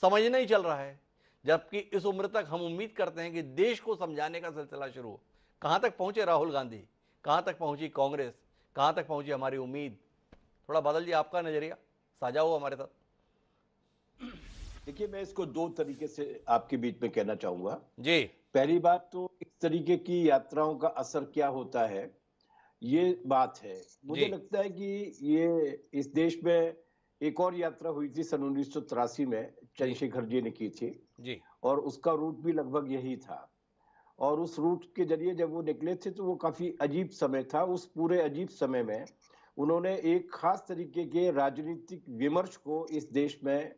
A: समझना ही चल रहा है, जबकि इस उम्र तक हम उम्मीद करते हैं कि देश को समझाने का सिलसिला शुरू हो। कहां तक पहुंचे राहुल गांधी, कहां तक पहुंची कांग्रेस, कहां तक पहुंची हमारी उम्मीद? थोड़ा बादल जी आपका नजरिया साझा हो हमारे साथ।
C: देखिए, मैं इसको दो तरीके से आपके बीच में कहना चाहूंगा
A: जी।
C: पहली बात तो इस तरीके की यात्राओं का असर क्या होता है, ये बात है। मुझे लगता है कि ये इस देश में एक और यात्रा हुई थी सन 1983 में, चंद्रशेखर जी ने की थी
A: जी।
C: और उसका रूट भी लगभग यही था। और उस रूट के जरिए जब वो निकले थे तो वो काफी अजीब समय था। उस पूरे अजीब समय में उन्होंने एक खास तरीके के राजनीतिक विमर्श को इस देश में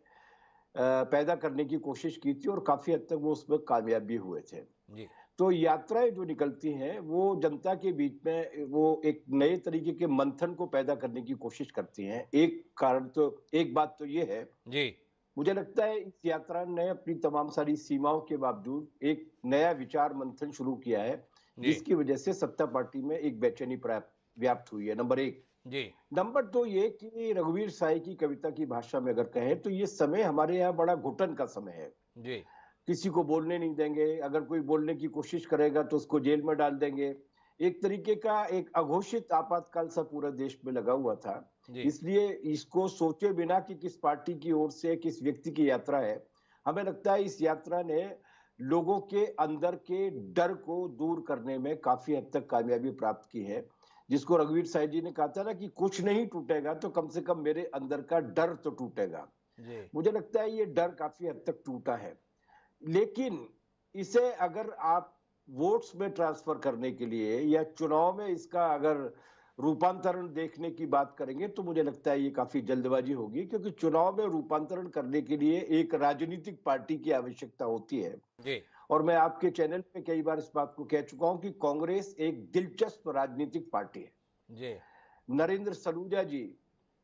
C: पैदा करने की कोशिश की थी और काफी हद तक वो उसमें कामयाब भी हुए थे।
A: जी।
C: तो यात्राएं जो निकलती हैं वो जनता के बीच में वो एक नए तरीके के मंथन को पैदा करने की कोशिश करती हैं। एक बात तो ये है
A: जी।
C: मुझे लगता है इस यात्रा ने अपनी तमाम सारी सीमाओं के बावजूद एक नया विचार मंथन शुरू किया है, जिसकी वजह से सत्ता पार्टी में एक बेचैनी व्याप्त हुई है। नंबर एक।
A: जी।
C: नंबर दो ये कि रघुवीर साई की कविता की भाषा में अगर कहें तो ये समय हमारे यहाँ बड़ा घुटन का समय है।
A: जी।
C: किसी को बोलने नहीं देंगे, अगर कोई बोलने की कोशिश करेगा तो उसको जेल में डाल देंगे। एक तरीके का एक अघोषित आपातकाल सा पूरा देश में लगा हुआ था। इसलिए इसको सोचे बिना कि किस पार्टी की ओर से किस व्यक्ति की यात्रा है, हमें लगता है इस यात्रा ने लोगों के अंदर के डर को दूर करने में काफी हद तक कामयाबी प्राप्त की है। जिसको रघुवीर साई जी ने कहा था ना कि कुछ नहीं टूटेगा तो कम से कम मेरे अंदर का डर तो टूटेगा। मुझे लगता है ये डर काफी हद तक टूटा है। लेकिन इसे अगर आप वोट्स में ट्रांसफर करने के लिए या चुनाव में इसका अगर रूपांतरण देखने की बात करेंगे तो मुझे लगता है ये काफी जल्दबाजी होगी, क्योंकि चुनाव में रूपांतरण करने के लिए एक राजनीतिक पार्टी की आवश्यकता होती है।
A: जी।
C: और मैं आपके चैनल पे कई बार इस बात को कह चुका हूं कि कांग्रेस एक दिलचस्प राजनीतिक पार्टी है।
A: जी।
C: नरेंद्र सलूजा जी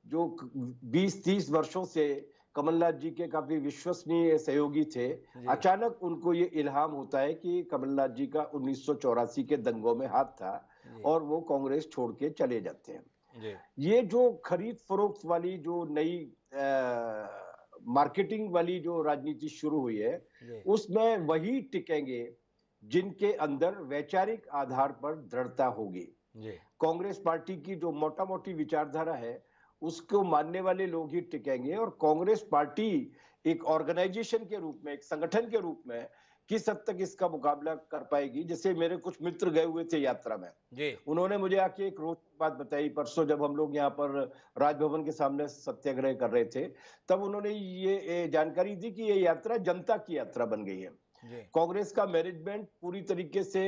C: जो 20-30 वर्षों से कमलनाथ जी के काफी विश्वसनीय सहयोगी थे, अचानक उनको ये इल्हाम होता है कि कमलनाथ जी का 1984 के दंगों में हाथ था और वो कांग्रेस छोड़ के चले जाते हैं। ये जो खरीद फरोख्त वाली जो नई मार्केटिंग वाली जो राजनीति शुरू हुई है, उसमें वही टिकेंगे जिनके अंदर वैचारिक आधार पर दृढ़ता होगी। कांग्रेस पार्टी की जो मोटा मोटी विचारधारा है उसको मानने वाले लोग ही टिकेंगे और कांग्रेस पार्टी एक ऑर्गेनाइजेशन के रूप में, एक संगठन के रूप में किस हद तक इसका मुकाबला कर पाएगी। जैसे मेरे कुछ मित्र गए हुए थे यात्रा में, उन्होंने मुझे आके एक रोचक बात बताई। परसों जब हम लोग यहाँ पर राजभवन के सामने सत्याग्रह कर रहे थे, तब उन्होंने ये जानकारी दी कि ये यात्रा जनता की यात्रा बन गई है। कांग्रेस का मैनेजमेंट पूरी तरीके से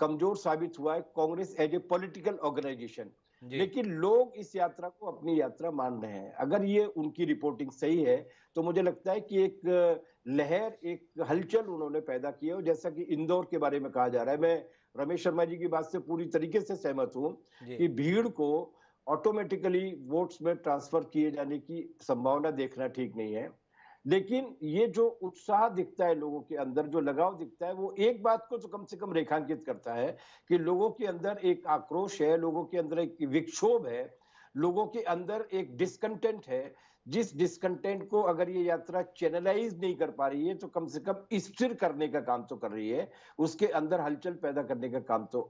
C: कमजोर साबित हुआ है, Congress as a political organisation. लेकिन लोग इस यात्रा को अपनी यात्रा मान रहे हैं। अगर ये उनकी रिपोर्टिंग सही है तो मुझे लगता है कि एक लहर, एक हलचल उन्होंने पैदा की है। और जैसा कि इंदौर के बारे में कहा जा रहा है, मैं रमेश शर्मा जी की बात से पूरी तरीके से सहमत हूं कि भीड़ को ऑटोमेटिकली वोट्स में ट्रांसफर किए जाने की संभावना देखना ठीक नहीं है। लेकिन ये जो उत्साह दिखता है लोगों के अंदर, जो लगाव दिखता है, वो एक बात को तो कम से कम रेखांकित करता है कि लोगों के अंदर एक आक्रोश है, लोगों के अंदर एक विक्षोभ है, लोगों के अंदर एक डिस्कंटेंट है। जिस डिस्कंटेंट को अगर ये यात्रा चैनलाइज नहीं कर पा रही है तो कम से कम स्थिर करने का काम तो कर रही है, उसके अंदर हलचल पैदा करने का काम तो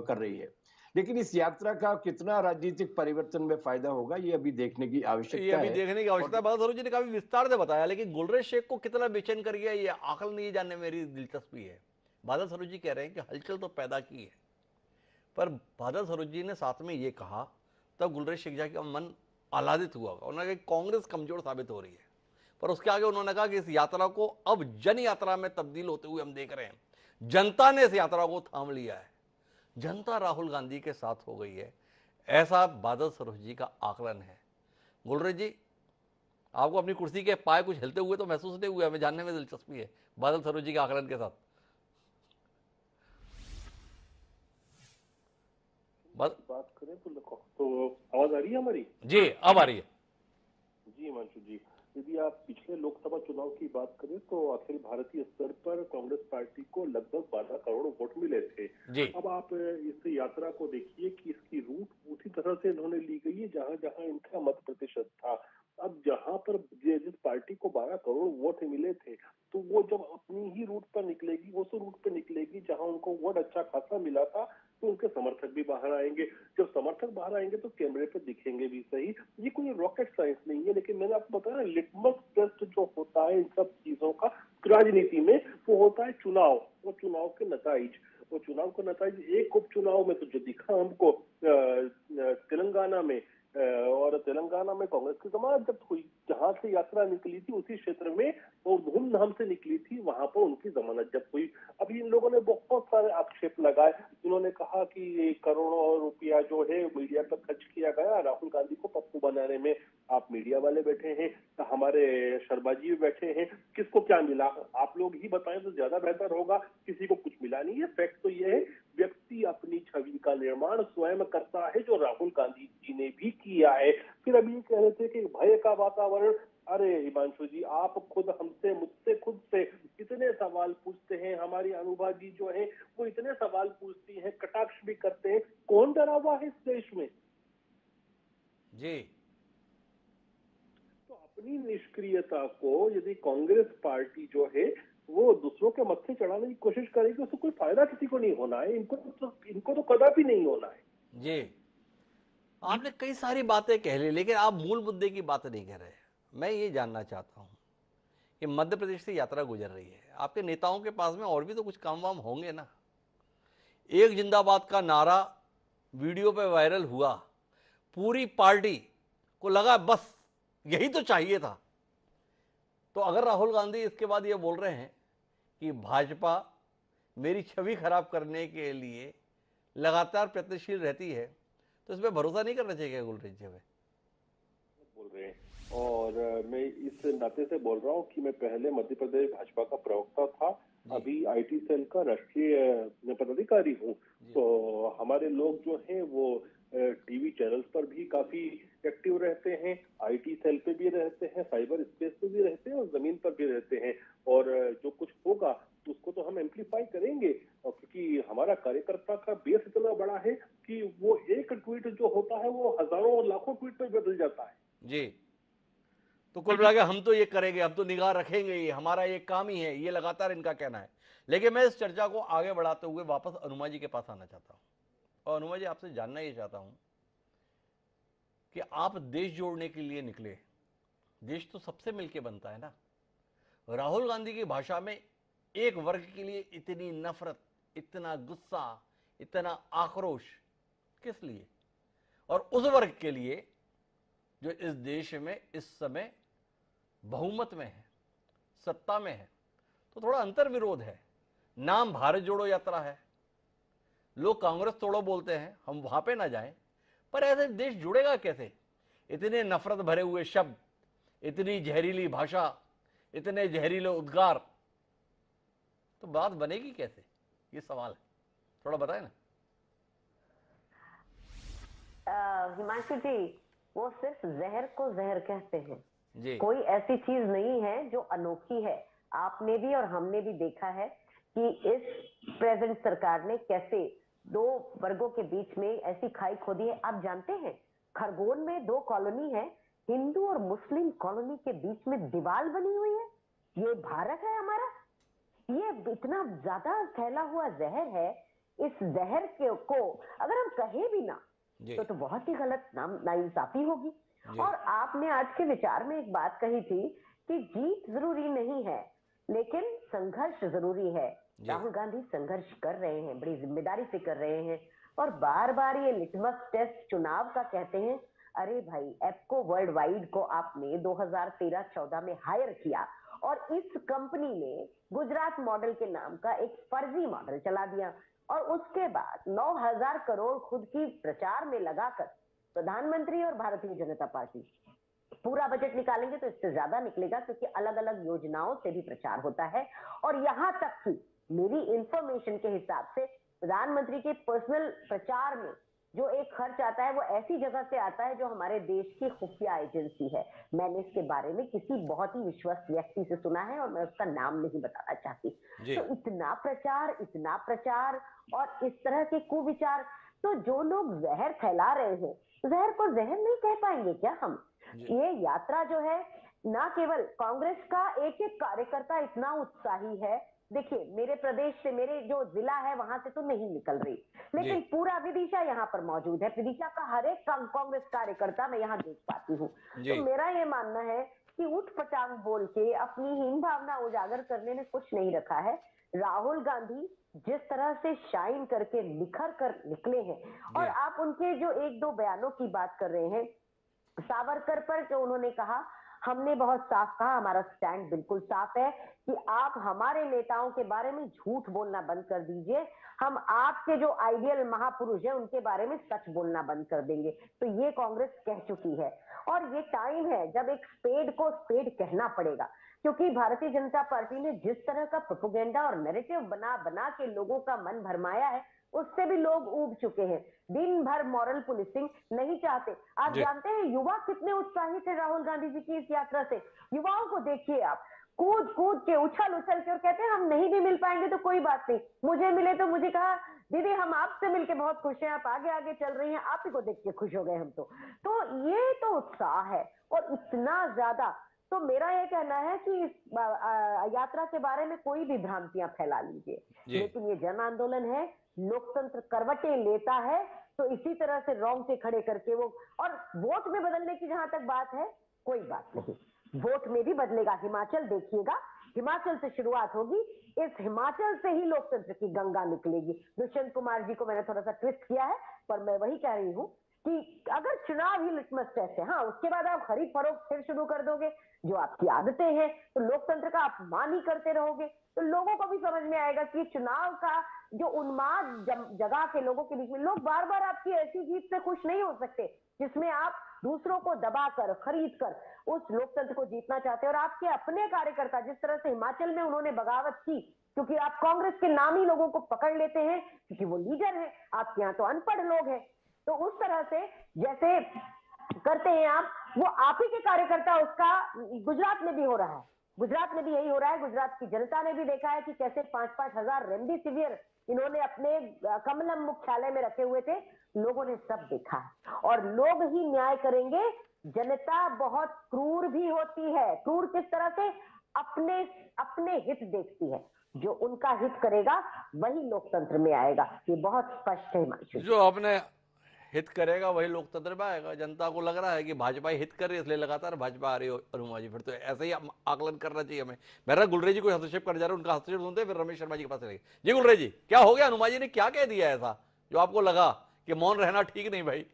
C: कर रही है। लेकिन इस यात्रा का कितना राजनीतिक परिवर्तन में फायदा होगा ये अभी देखने की आवश्यकता है।
A: देखने की आवश्यकता है। बादल सरोज जी ने काफी विस्तार से बताया, लेकिन गुलरेज शेख को कितना बेचैन कर गया ये आकलन नहीं जानने में मेरी दिलचस्पी है। बादल सरोज जी कह रहे हैं कि हलचल तो पैदा की है, पर बादल सरोज जी ने साथ में ये कहा तब गुलरेज शेख जी का मन आह्लादित हुआ। उन्होंने कहा कांग्रेस कमजोर साबित हो रही है, पर उसके आगे उन्होंने कहा कि इस यात्रा को अब जन यात्रा में तब्दील होते हुए हम देख रहे हैं। जनता ने इस यात्रा को थाम लिया है, जनता राहुल गांधी के साथ हो गई है, ऐसा बादल सरोज जी का आकलन है। गुलरेज जी, आपको अपनी कुर्सी के पाए कुछ हिलते हुए तो महसूस नहीं हुए? हमें जानने में दिलचस्पी है बादल सरोज जी के आकलन के साथ।
F: बात करें तो आवाज आ रही है हमारी?
A: जी अब आ रही है।
F: जी हिमांशु जी, यदि आप पिछले लोकसभा चुनाव की बात करें तो अखिल भारतीय स्तर पर कांग्रेस पार्टी को लगभग 12 करोड़ वोट मिले थे। अब आप इस यात्रा को देखिए कि इसकी रूट उसी तरह से इन्होंने ली गई है जहां जहां इनका मत प्रतिशत था। अब जहां पर जिस पार्टी को 12 करोड़ वोट मिले थे तो वो जब अपनी ही रूट पर निकलेगी, उस रूट पर निकलेगी जहां उनको वोट अच्छा खासा मिला था, तो उनके समर्थक भी बाहर आएंगे। जब समर्थक बाहर आएंगे तो कैमरे पर दिखेंगे भी सही। ये कोई रॉकेट साइंस नहीं है, लेकिन मैंने आपको बताया लिटमस टेस्ट जो होता है इन सब चीजों का राजनीति में, वो होता है चुनाव और चुनाव के नताइज। वो चुनाव का नताइज एक उपचुनाव में तो जो दिखा हमको तेलंगाना में, और तेलंगाना में कांग्रेस की जमानत जब्त हुई। जहां से यात्रा निकली थी उसी क्षेत्र में और धूमधाम से निकली थी, वहां पर उनकी जमानत जब्त हुई। अभी इन लोगों ने बहुत सारे आक्षेप लगाए। इन्होंने कहा कि करोड़ों रुपया जो है मीडिया पर खर्च किया गया राहुल गांधी को पप्पू बनाने में। आप मीडिया वाले बैठे हैं, हमारे शर्मा जी भी बैठे हैं, किसको क्या मिला आप लोग ही बताएं तो ज्यादा बेहतर होगा। किसी को कुछ मिला नहीं है। फैक्ट तो ये है, व्यक्ति अपनी छवि का निर्माण स्वयं करता है, जो राहुल गांधी जी ने भी किया है। फिर अभी ये कह रहे थे कि भय का वातावरण। अरे हिमांशु जी, आप खुद हमसे, मुझसे खुद से इतने सवाल पूछते हैं, हमारी अनुभा जी जो है वो इतने सवाल पूछती हैं, कटाक्ष भी करते हैं। कौन डरा हुआ है इस देश में
A: जी?
F: तो अपनी निष्क्रियता को यदि कांग्रेस पार्टी जो है वो दूसरों के मत्थे चढ़ाने की कोशिश करेगी, उससे कोई फायदा किसी को नहीं होना है। इनको तो कदापि नहीं होना है।
A: जी, आपने कई सारी बातें कह ली, लेकिन आप मूल मुद्दे की बात नहीं कर रहे। मैं ये जानना चाहता हूं कि मध्य प्रदेश से यात्रा गुजर रही है, आपके नेताओं के पास में और भी तो कुछ काम वाम होंगे ना। एक जिंदाबाद का नारा वीडियो पे वायरल हुआ, पूरी पार्टी को लगा बस यही तो चाहिए था। तो अगर राहुल गांधी इसके बाद ये बोल रहे हैं कि भाजपा मेरी छवि खराब करने के लिए लगातार प्रयत्नशील रहती है, तो इसमें भरोसा नहीं करना चाहिए गुलरेज जी में?
F: बोल रहे हैं, और मैं इस नाते से बोल रहा हूँ कि मैं पहले मध्य प्रदेश भाजपा का प्रवक्ता था, अभी आईटी सेल का राष्ट्रीय पदाधिकारी हूँ। तो हमारे लोग जो हैं वो टीवी चैनल्स पर भी काफी एक्टिव रहते हैं, आईटी सेल पे भी रहते हैं, साइबर स्पेस पे भी रहते हैं और जमीन पर भी रहते हैं। और जो कुछ होगा तो उसको तो हम एम्पलीफाई करेंगे, क्योंकि हमारा कार्यकर्ता का बेस इतना बड़ा है कि वो एक ट्वीट जो होता है वो हजारों और लाखों ट्वीट पे बदल जाता है।
A: जी, तो कुल मिला के हम तो ये करेंगे, हम तो निगाह रखेंगे, ये हमारा ये काम ही है, ये लगातार इनका कहना है। लेकिन मैं इस चर्चा को आगे बढ़ाते हुए वापस अनुमा जी के पास आना चाहता हूं, और अनुमा जी आपसे जानना ये चाहता हूं कि आप देश जोड़ने के लिए निकले। देश तो सबसे मिलके बनता है ना। राहुल गांधी की भाषा में एक वर्ग के लिए इतनी नफरत, इतना गुस्सा, इतना आक्रोश किस लिए? और उस वर्ग के लिए जो इस देश में इस समय बहुमत में है, सत्ता में है, तो थोड़ा अंतर विरोध है। नाम भारत जोड़ो यात्रा है, लोग कांग्रेस तोड़ो बोलते हैं, हम वहां पे ना जाएं, पर ऐसे देश जुड़ेगा कैसे? इतने नफरत भरे हुए शब्द, इतनी जहरीली भाषा, इतने जहरीले उद्गार, तो बात बनेगी कैसे? ये सवाल है, थोड़ा बताएं ना।
D: हिमांशु जी, वो सिर्फ जहर को जहर कहते हैं
A: जी।
D: कोई ऐसी चीज नहीं है जो अनोखी है। आपने भी और हमने भी देखा है कि इस प्रेजेंट सरकार ने कैसे दो वर्गों के बीच में ऐसी खाई खोदी है। आप जानते हैं खरगोन में 2 कॉलोनी है, हिंदू और मुस्लिम कॉलोनी के बीच में दीवार बनी हुई है। ये भारत है हमारा। ये इतना ज्यादा फैला हुआ जहर है। इस जहर को अगर हम कहे भी ना तो बहुत ही गलत नाइंसाफी होगी। और आपने आज के विचार में एक बात कही थी कि जीत जरूरी नहीं है लेकिन संघर्ष जरूरी है। राहुल गांधी संघर्ष कर रहे हैं, बड़ी जिम्मेदारी से कर रहे हैं, और बार बार ये लिटमस टेस्ट चुनाव का कहते हैं। अरे भाई, एप्को वर्ल्ड वाइड को आपने 2013-14 में हायर किया और इस कंपनी ने गुजरात मॉडल के नाम का एक फर्जी मॉडल चला दिया, और उसके बाद 9,000 करोड़ खुद की प्रचार में लगाकर प्रधानमंत्री और भारतीय जनता पार्टी पूरा बजट निकालेंगे तो इससे ज्यादा निकलेगा, क्योंकि अलग अलग योजनाओं से भी प्रचार होता है। और यहां तक कि मेरी इंफॉर्मेशन के हिसाब से प्रधानमंत्री के पर्सनल प्रचार में जो एक खर्च आता है वो ऐसी जगह से आता है जो हमारे देश की खुफिया एजेंसी है। मैंने इसके बारे में किसी बहुत ही विश्वस्त व्यक्ति से सुना है और मैं उसका नाम नहीं बताना चाहती। तो इतना प्रचार और इस तरह के कुविचार, तो जो लोग जहर फैला रहे हैं, जहर को जहर नहीं कह पाएंगे क्या हम? ये यात्रा जो है, ना केवल कांग्रेस का एक एक कार्यकर्ता इतना उत्साही है। देखिए, मेरे प्रदेश से, मेरे जो जिला है वहां से तो नहीं निकल रही, लेकिन पूरा विदिशा यहाँ पर मौजूद है। विदिशा का हर एक कांग्रेस कार्यकर्ता मैं यहाँ देख पाती हूँ। तो मेरा ये मानना है कि उठ पटांग बोल के अपनी हीन भावना उजागर करने में कुछ नहीं रखा है। राहुल गांधी जिस तरह से शाइन करके निखर कर निकले हैं, और आप उनके जो एक दो बयानों की बात कर रहे हैं, सावरकर पर जो उन्होंने कहा, हमने बहुत साफ कहा, हमारा स्टैंड बिल्कुल साफ है कि आप हमारे नेताओं के बारे में झूठ बोलना बंद कर दीजिए, हम आपके जो आइडियल महापुरुष है उनके बारे में सच बोलना बंद कर देंगे। तो ये कांग्रेस कह चुकी है, और ये टाइम है जब एक स्पेड को स्पेड कहना पड़ेगा, क्योंकि भारतीय जनता पार्टी ने जिस तरह का प्रोपेगेंडा और नैरेटिव बना बना के लोगों का मन भरमाया है, उससे भी लोग ऊब चुके हैं। दिन भर मॉरल पुलिसिंग नहीं चाहते। आप जानते हैं युवा कितने उत्साहित है राहुल गांधी जी की इस यात्रा से। युवाओं को देखिए आप, कूद कूद के, उछल उछल के, और कहते हैं हम नहीं भी मिल पाएंगे तो कोई बात नहीं, मुझे मिले तो मुझे कहा दीदी हम आपसे मिलके बहुत खुश हैं, आप आगे आगे चल रही हैं, आप ही को देख के खुश हो गए हम तो ये तो उत्साह है, और इतना ज्यादा। तो मेरा ये कहना है कि इस यात्रा के बारे में कोई भी भ्रांतियां फैला लीजिए, लेकिन ये जन आंदोलन है, लोकतंत्र करवटें लेता है, तो इसी तरह से रोंगटे खड़े करके वो, और वोट में बदलने की जहां तक बात है, कोई बात नहीं, वोट में भी बदलेगा। हिमाचल देखिएगा, हिमाचल से शुरुआत होगी, इस हिमाचल से ही लोकतंत्र की गंगा निकलेगी। दुष्यंत कुमार जी को मैंने थोड़ा सा ट्विस्ट किया है, पर मैं वही कह रही हूँ कि अगर चुनाव ही लिटमस टेस्ट है, हाँ, उसके बाद आप खरीद फरोख्त फिर शुरू कर दोगे, जो आपकी आदतें हैं, तो लोकतंत्र का अपमान ही करते रहोगे, तो लोगों को भी समझ में आएगा कि चुनाव का जो उन्माद जगह के लोगों के बीच में, लोग बार बार आपकी ऐसी जीत से खुश नहीं हो सकते जिसमें आप दूसरों को दबाकर, खरीद कर उस लोकतंत्र को जीतना चाहते हैं। और आपके अपने कार्यकर्ता, जिस तरह से हिमाचल में उन्होंने बगावत की, क्योंकि आप कांग्रेस के नामी लोगों को पकड़ लेते हैं क्योंकि वो लीडर है, आपके यहाँ तो अनपढ़ लोग हैं, तो उस तरह से जैसे करते हैं आप, वो आप ही के कार्यकर्ता, उसका गुजरात में भी हो रहा है, गुजरात में भी यही हो रहा है। गुजरात की जनता ने भी देखा है कि कैसे 5-5 हजार रेमडेसिविर इन्होंने अपने कमलम मुख्यालय में रखे हुए थे, लोगों ने सब देखा है, और लोग ही न्याय करेंगे। जनता बहुत क्रूर भी होती है। क्रूर किस तरह से? अपने हित देखती है, जो उनका हित करेगा वही लोकतंत्र में आएगा। ये बहुत स्पष्ट है हिमांशु।
A: जो अपने हित करेगा वही लोकतंत्र में आएगा। जनता को लग रहा है कि भाजपा हित कर रही है, इसलिए लगातार भाजपा आ रही हो अनुमा जी, फिर तो ऐसे ही आकलन करना चाहिए हमें। मेरा गुलरेज जी को हस्तक्षेप कर जा रहे हैं, उनका हस्तक्षेप सुनते हैं, फिर रमेश शर्मा जी के पास चलेंगे। जी गुलरेज जी, क्या हो गया? अनुमा जी ने क्या कह दिया ऐसा जो आपको लगा कि मौन रहना ठीक नहीं भाई?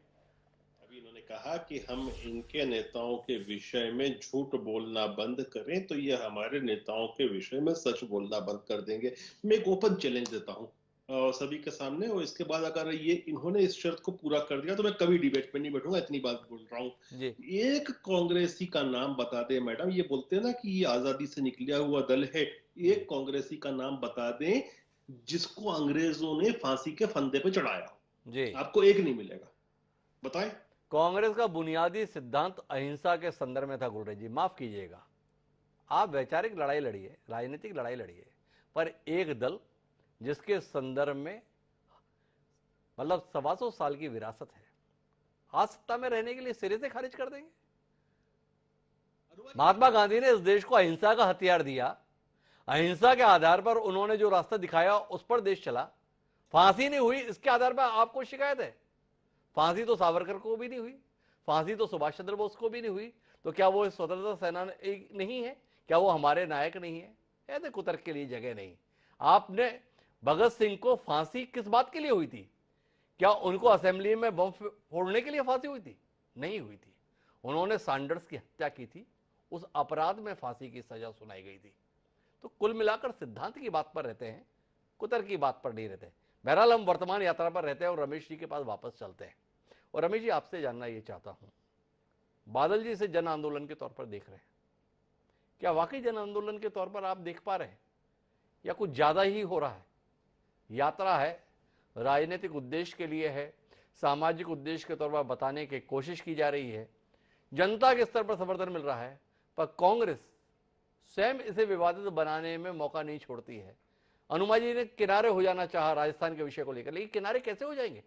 B: अभी इन्होंने कहा कि हम इनके नेताओं के विषय में झूठ बोलना बंद करें तो ये हमारे नेताओं के विषय में सच बोलना बंद कर देंगे। मैं एक ओपन चैलेंज देता हूं सभी के सामने, और इसके बाद अगर ये इन्होंने इस शर्त को पूरा कर दिया तो मैं कभी डिबेट पे नहीं बैठूंगा, इतनी बात बोल रहा हूँ। एक कांग्रेसी का नाम बता दे मैडम, ये बोलते हैं ना कि ये आजादी से निकला हुआ दल है, एक कांग्रेसी का नाम बता दें जिसको अंग्रेजों ने फांसी के फंदे पे चढ़ाया, आपको एक नहीं मिलेगा, बताएं।
A: कांग्रेस का बुनियादी सिद्धांत अहिंसा के संदर्भ में था गुलरेज जी, माफ कीजिएगा, आप वैचारिक लड़ाई लड़िए, राजनीतिक लड़ाई लड़िए, पर एक दल जिसके संदर्भ में मतलब 125 साल की विरासत है, आज सत्ता में रहने के लिए सिरे से खारिज कर देंगे? महात्मा गांधी ने इस देश को अहिंसा का हथियार दिया, अहिंसा के आधार पर उन्होंने जो रास्ता दिखाया उस पर देश चला। फांसी नहीं हुई इसके आधार पर आपको शिकायत है? फांसी तो सावरकर को भी नहीं हुई, फांसी तो सुभाष चंद्र बोस को भी नहीं हुई, तो क्या वो स्वतंत्रता सेनानी नहीं है? क्या वो हमारे नायक नहीं है? ऐसे कुतर्क के लिए जगह नहीं। आपने भगत सिंह को फांसी किस बात के लिए हुई थी? क्या उनको असेंबली में बम फोड़ने के लिए फांसी हुई थी? नहीं हुई थी। उन्होंने सैंडर्स की हत्या की थी, उस अपराध में फांसी की सजा सुनाई गई थी। तो कुल मिलाकर सिद्धांत की बात पर रहते हैं, कुतर्क की बात पर नहीं रहते। बहरहाल हम वर्तमान यात्रा पर रहते हैं और रमेश जी के पास वापस चलते हैं। और रमेश जी, आपसे जानना ये चाहता हूं, बादल जी इसे जन आंदोलन के तौर पर देख रहे हैं, क्या वाकई जन आंदोलन के तौर पर आप देख पा रहे हैं, या कुछ ज्यादा ही हो रहा है? यात्रा है, राजनीतिक उद्देश्य के लिए है, सामाजिक उद्देश्य के तौर पर बताने की कोशिश की जा रही है, जनता के स्तर पर समर्थन मिल रहा है, पर कांग्रेस स्वयं इसे विवादित बनाने में मौका नहीं छोड़ती है। अनुमा जी ने किनारे हो जाना चाहा राजस्थान के विषय को लेकर, लेकिन किनारे कैसे हो जाएंगे?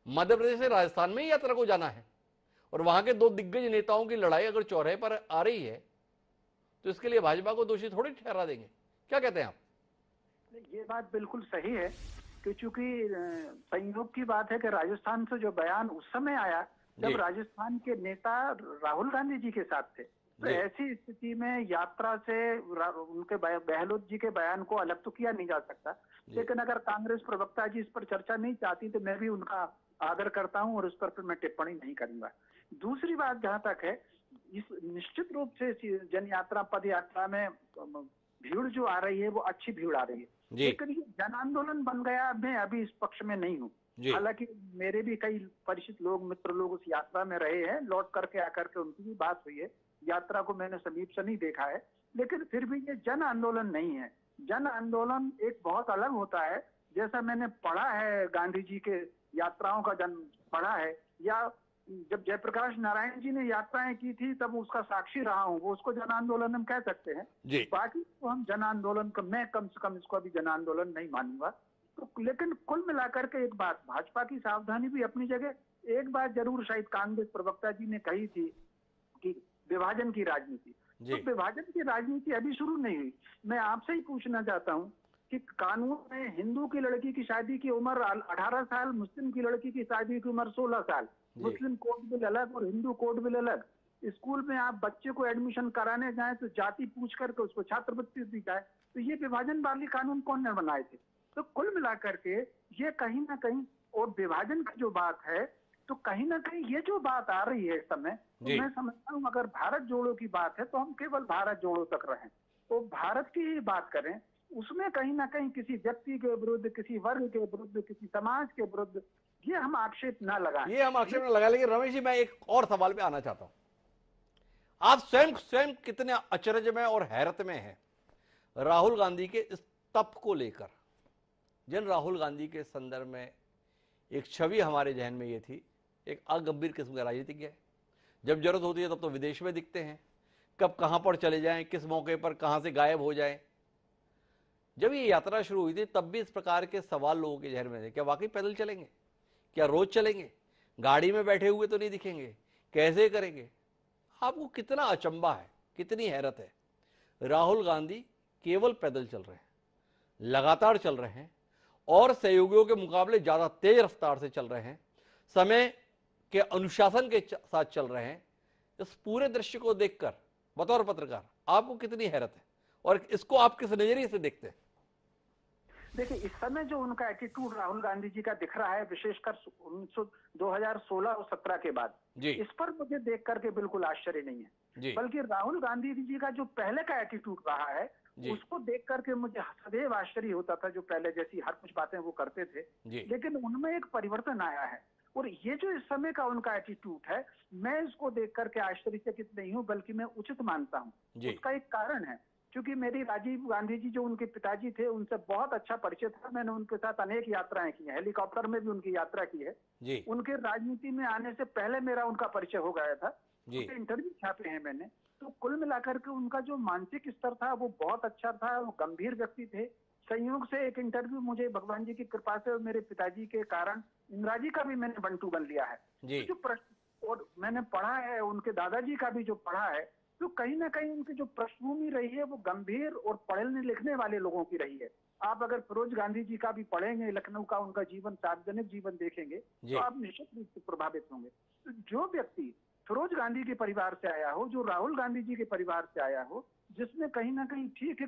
A: मध्य प्रदेश से राजस्थान में ही यात्रा को जाना है और वहां के दो दिग्गज नेताओं की लड़ाई अगर चौराहे पर आ रही है तो इसके लिए भाजपा को दोषी थोड़ी ठहरा देंगे। क्या कहते हैं आप?
E: ये बात बिल्कुल सही है कि चूंकि संयोग की बात है कि राजस्थान से जो बयान उस समय आया जब राजस्थान के नेता राहुल गांधी जी के साथ थे, तो ऐसी स्थिति में यात्रा से उनके गहलोत जी के बयान को अलग तो किया नहीं जा सकता। लेकिन अगर कांग्रेस प्रवक्ता जी इस पर चर्चा नहीं चाहती तो मैं भी उनका आदर करता हूं और उस पर फिर मैं टिप्पणी नहीं करूंगा। दूसरी बात जहां तक है, इस निश्चित रूप से जन यात्रा पद यात्रा में भीड़ जो आ रही है वो अच्छी भीड़ आ रही है, लेकिन ये जन आंदोलन बन गया। मैं अभी इस पक्ष में नहीं हूँ। हालांकि मेरे भी कई परिचित लोग, मित्र लोग उस यात्रा में रहे हैं, लौट करके आकर के उनकी भी बात हुई है। यात्रा को मैंने समीप से नहीं देखा है, लेकिन फिर भी ये जन आंदोलन नहीं है। जन आंदोलन एक बहुत अलग होता है। जैसा मैंने पढ़ा है, गांधी जी के यात्राओं का जन्म पढ़ा है, या जब जयप्रकाश नारायण जी ने यात्राएं की थी तब उसका साक्षी रहा हूँ, वो उसको जन आंदोलन हम कह सकते हैं। बाकी तो हम जन आंदोलन का, मैं कम से कम इसको अभी जन आंदोलन नहीं मानूंगा। तो लेकिन कुल मिलाकर के एक बात, भाजपा की सावधानी भी अपनी जगह। एक बात जरूर शायद कांग्रेस प्रवक्ता जी ने कही थी कि विभाजन की राजनीति, तो विभाजन की राजनीति अभी शुरू नहीं हुई। मैं आपसे ही पूछना चाहता हूँ कि कानून में हिंदू की लड़की की शादी की उम्र 18 साल, मुस्लिम की लड़की की शादी की उम्र 16 साल, मुस्लिम कोड बिल अलग और हिंदू कोड बिल अलग। स्कूल में आप बच्चे को एडमिशन कराने जाएं तो जाति पूछ करके उसको छात्रवृत्ति दी जाए, तो ये विभाजन वाली कानून कौन ने बनाए थे? तो कुल मिलाकर के ये कहीं ना कहीं, और विभाजन की जो बात है, तो कहीं ना कहीं ये जो बात आ रही है इस समय, तो मैं समझता हूँ अगर भारत जोड़ो की बात है तो हम केवल भारत जोड़ो तक रहें, तो भारत की ही बात करें। उसमें कहीं ना कहीं किसी व्यक्ति के विरुद्ध, किसी वर्ग के विरुद्ध, किसी समाज के विरुद्ध ये हम आक्षेप ना लगाएं।
A: ये हम आक्षेप ना लगाएं। लेकिन रमेश जी, मैं एक और सवाल पे आना चाहता हूं। आप स्वयं कितने अचरज में और हैरत में हैं राहुल गांधी के इस तप को लेकर? जिन राहुल गांधी के संदर्भ में एक छवि हमारे जहन में ये थी, एक अगंभीर किस्म का राजनीतिज्ञ है, जब जरूरत होती है तब तो विदेश में दिखते हैं, कब कहां पर चले जाएं, किस मौके पर कहां से गायब हो जाएं। जब ये यात्रा शुरू हुई थी तब भी इस प्रकार के सवाल लोगों के जहन में थे। क्या वाकई पैदल चलेंगे? क्या रोज चलेंगे? गाड़ी में बैठे हुए तो नहीं दिखेंगे? कैसे करेंगे? आपको कितना अचंबा है, कितनी हैरत है। राहुल गांधी केवल पैदल चल रहे हैं, लगातार चल रहे हैं और सहयोगियों के मुकाबले ज्यादा तेज रफ्तार से चल रहे हैं, समय के अनुशासन के साथ चल रहे हैं। इस पूरे दृश्य को देखकर बतौर पत्रकार आपको कितनी हैरत है और इसको आप किस नजरिए से देखते हैं?
E: देखिए, इस समय जो उनका एटीट्यूड राहुल गांधी जी का दिख रहा है, विशेषकर 2016 और 17 के बाद, इस पर मुझे देख करके बिल्कुल आश्चर्य नहीं है। बल्कि राहुल गांधी जी का जो पहले का एटीट्यूड रहा है उसको देख करके मुझे सदैव आश्चर्य होता था। जो पहले जैसी हर कुछ बातें वो करते थे, लेकिन उनमें एक परिवर्तन आया है। और ये जो इस समय का उनका एटीट्यूड है, मैं इसको देख करके आश्चर्यचकित नहीं हूँ, बल्कि मैं उचित मानता हूँ। उसका एक कारण है, क्योंकि मेरी राजीव गांधी जी जो उनके पिताजी थे उनसे बहुत अच्छा परिचय था। मैंने उनके साथ अनेक यात्राएं की हैं, हेलीकॉप्टर में भी उनकी यात्रा की है। उनके राजनीति में आने से पहले मेरा उनका परिचय हो गया था, उनके इंटरव्यू छापे हैं मैंने। तो कुल मिलाकर के उनका जो मानसिक स्तर था वो बहुत अच्छा था, वो गंभीर व्यक्ति थे। संयोग से एक इंटरव्यू मुझे भगवान जी की कृपा से और मेरे पिताजी के कारण इंदिरा जी का भी मैंने बंटू बन लिया है। तो जो प्रश्न और मैंने पढ़ा है, उनके दादाजी का भी जो पढ़ा है, तो कहीं ना कहीं उनकी जो पृष्ठभूमि रही है वो गंभीर और पढ़ने लिखने वाले लोगों की रही है। आप अगर फिरोज गांधी जी का भी पढ़ेंगे, लखनऊ का उनका जीवन, सार्वजनिक जीवन देखेंगे, तो आप निश्चित रूप से प्रभावित होंगे। तो जो व्यक्ति फिरोज गांधी के परिवार से आया हो, जो राहुल गांधी जी के परिवार से आया हो, जिसमें कहीं ना कहीं ठीक है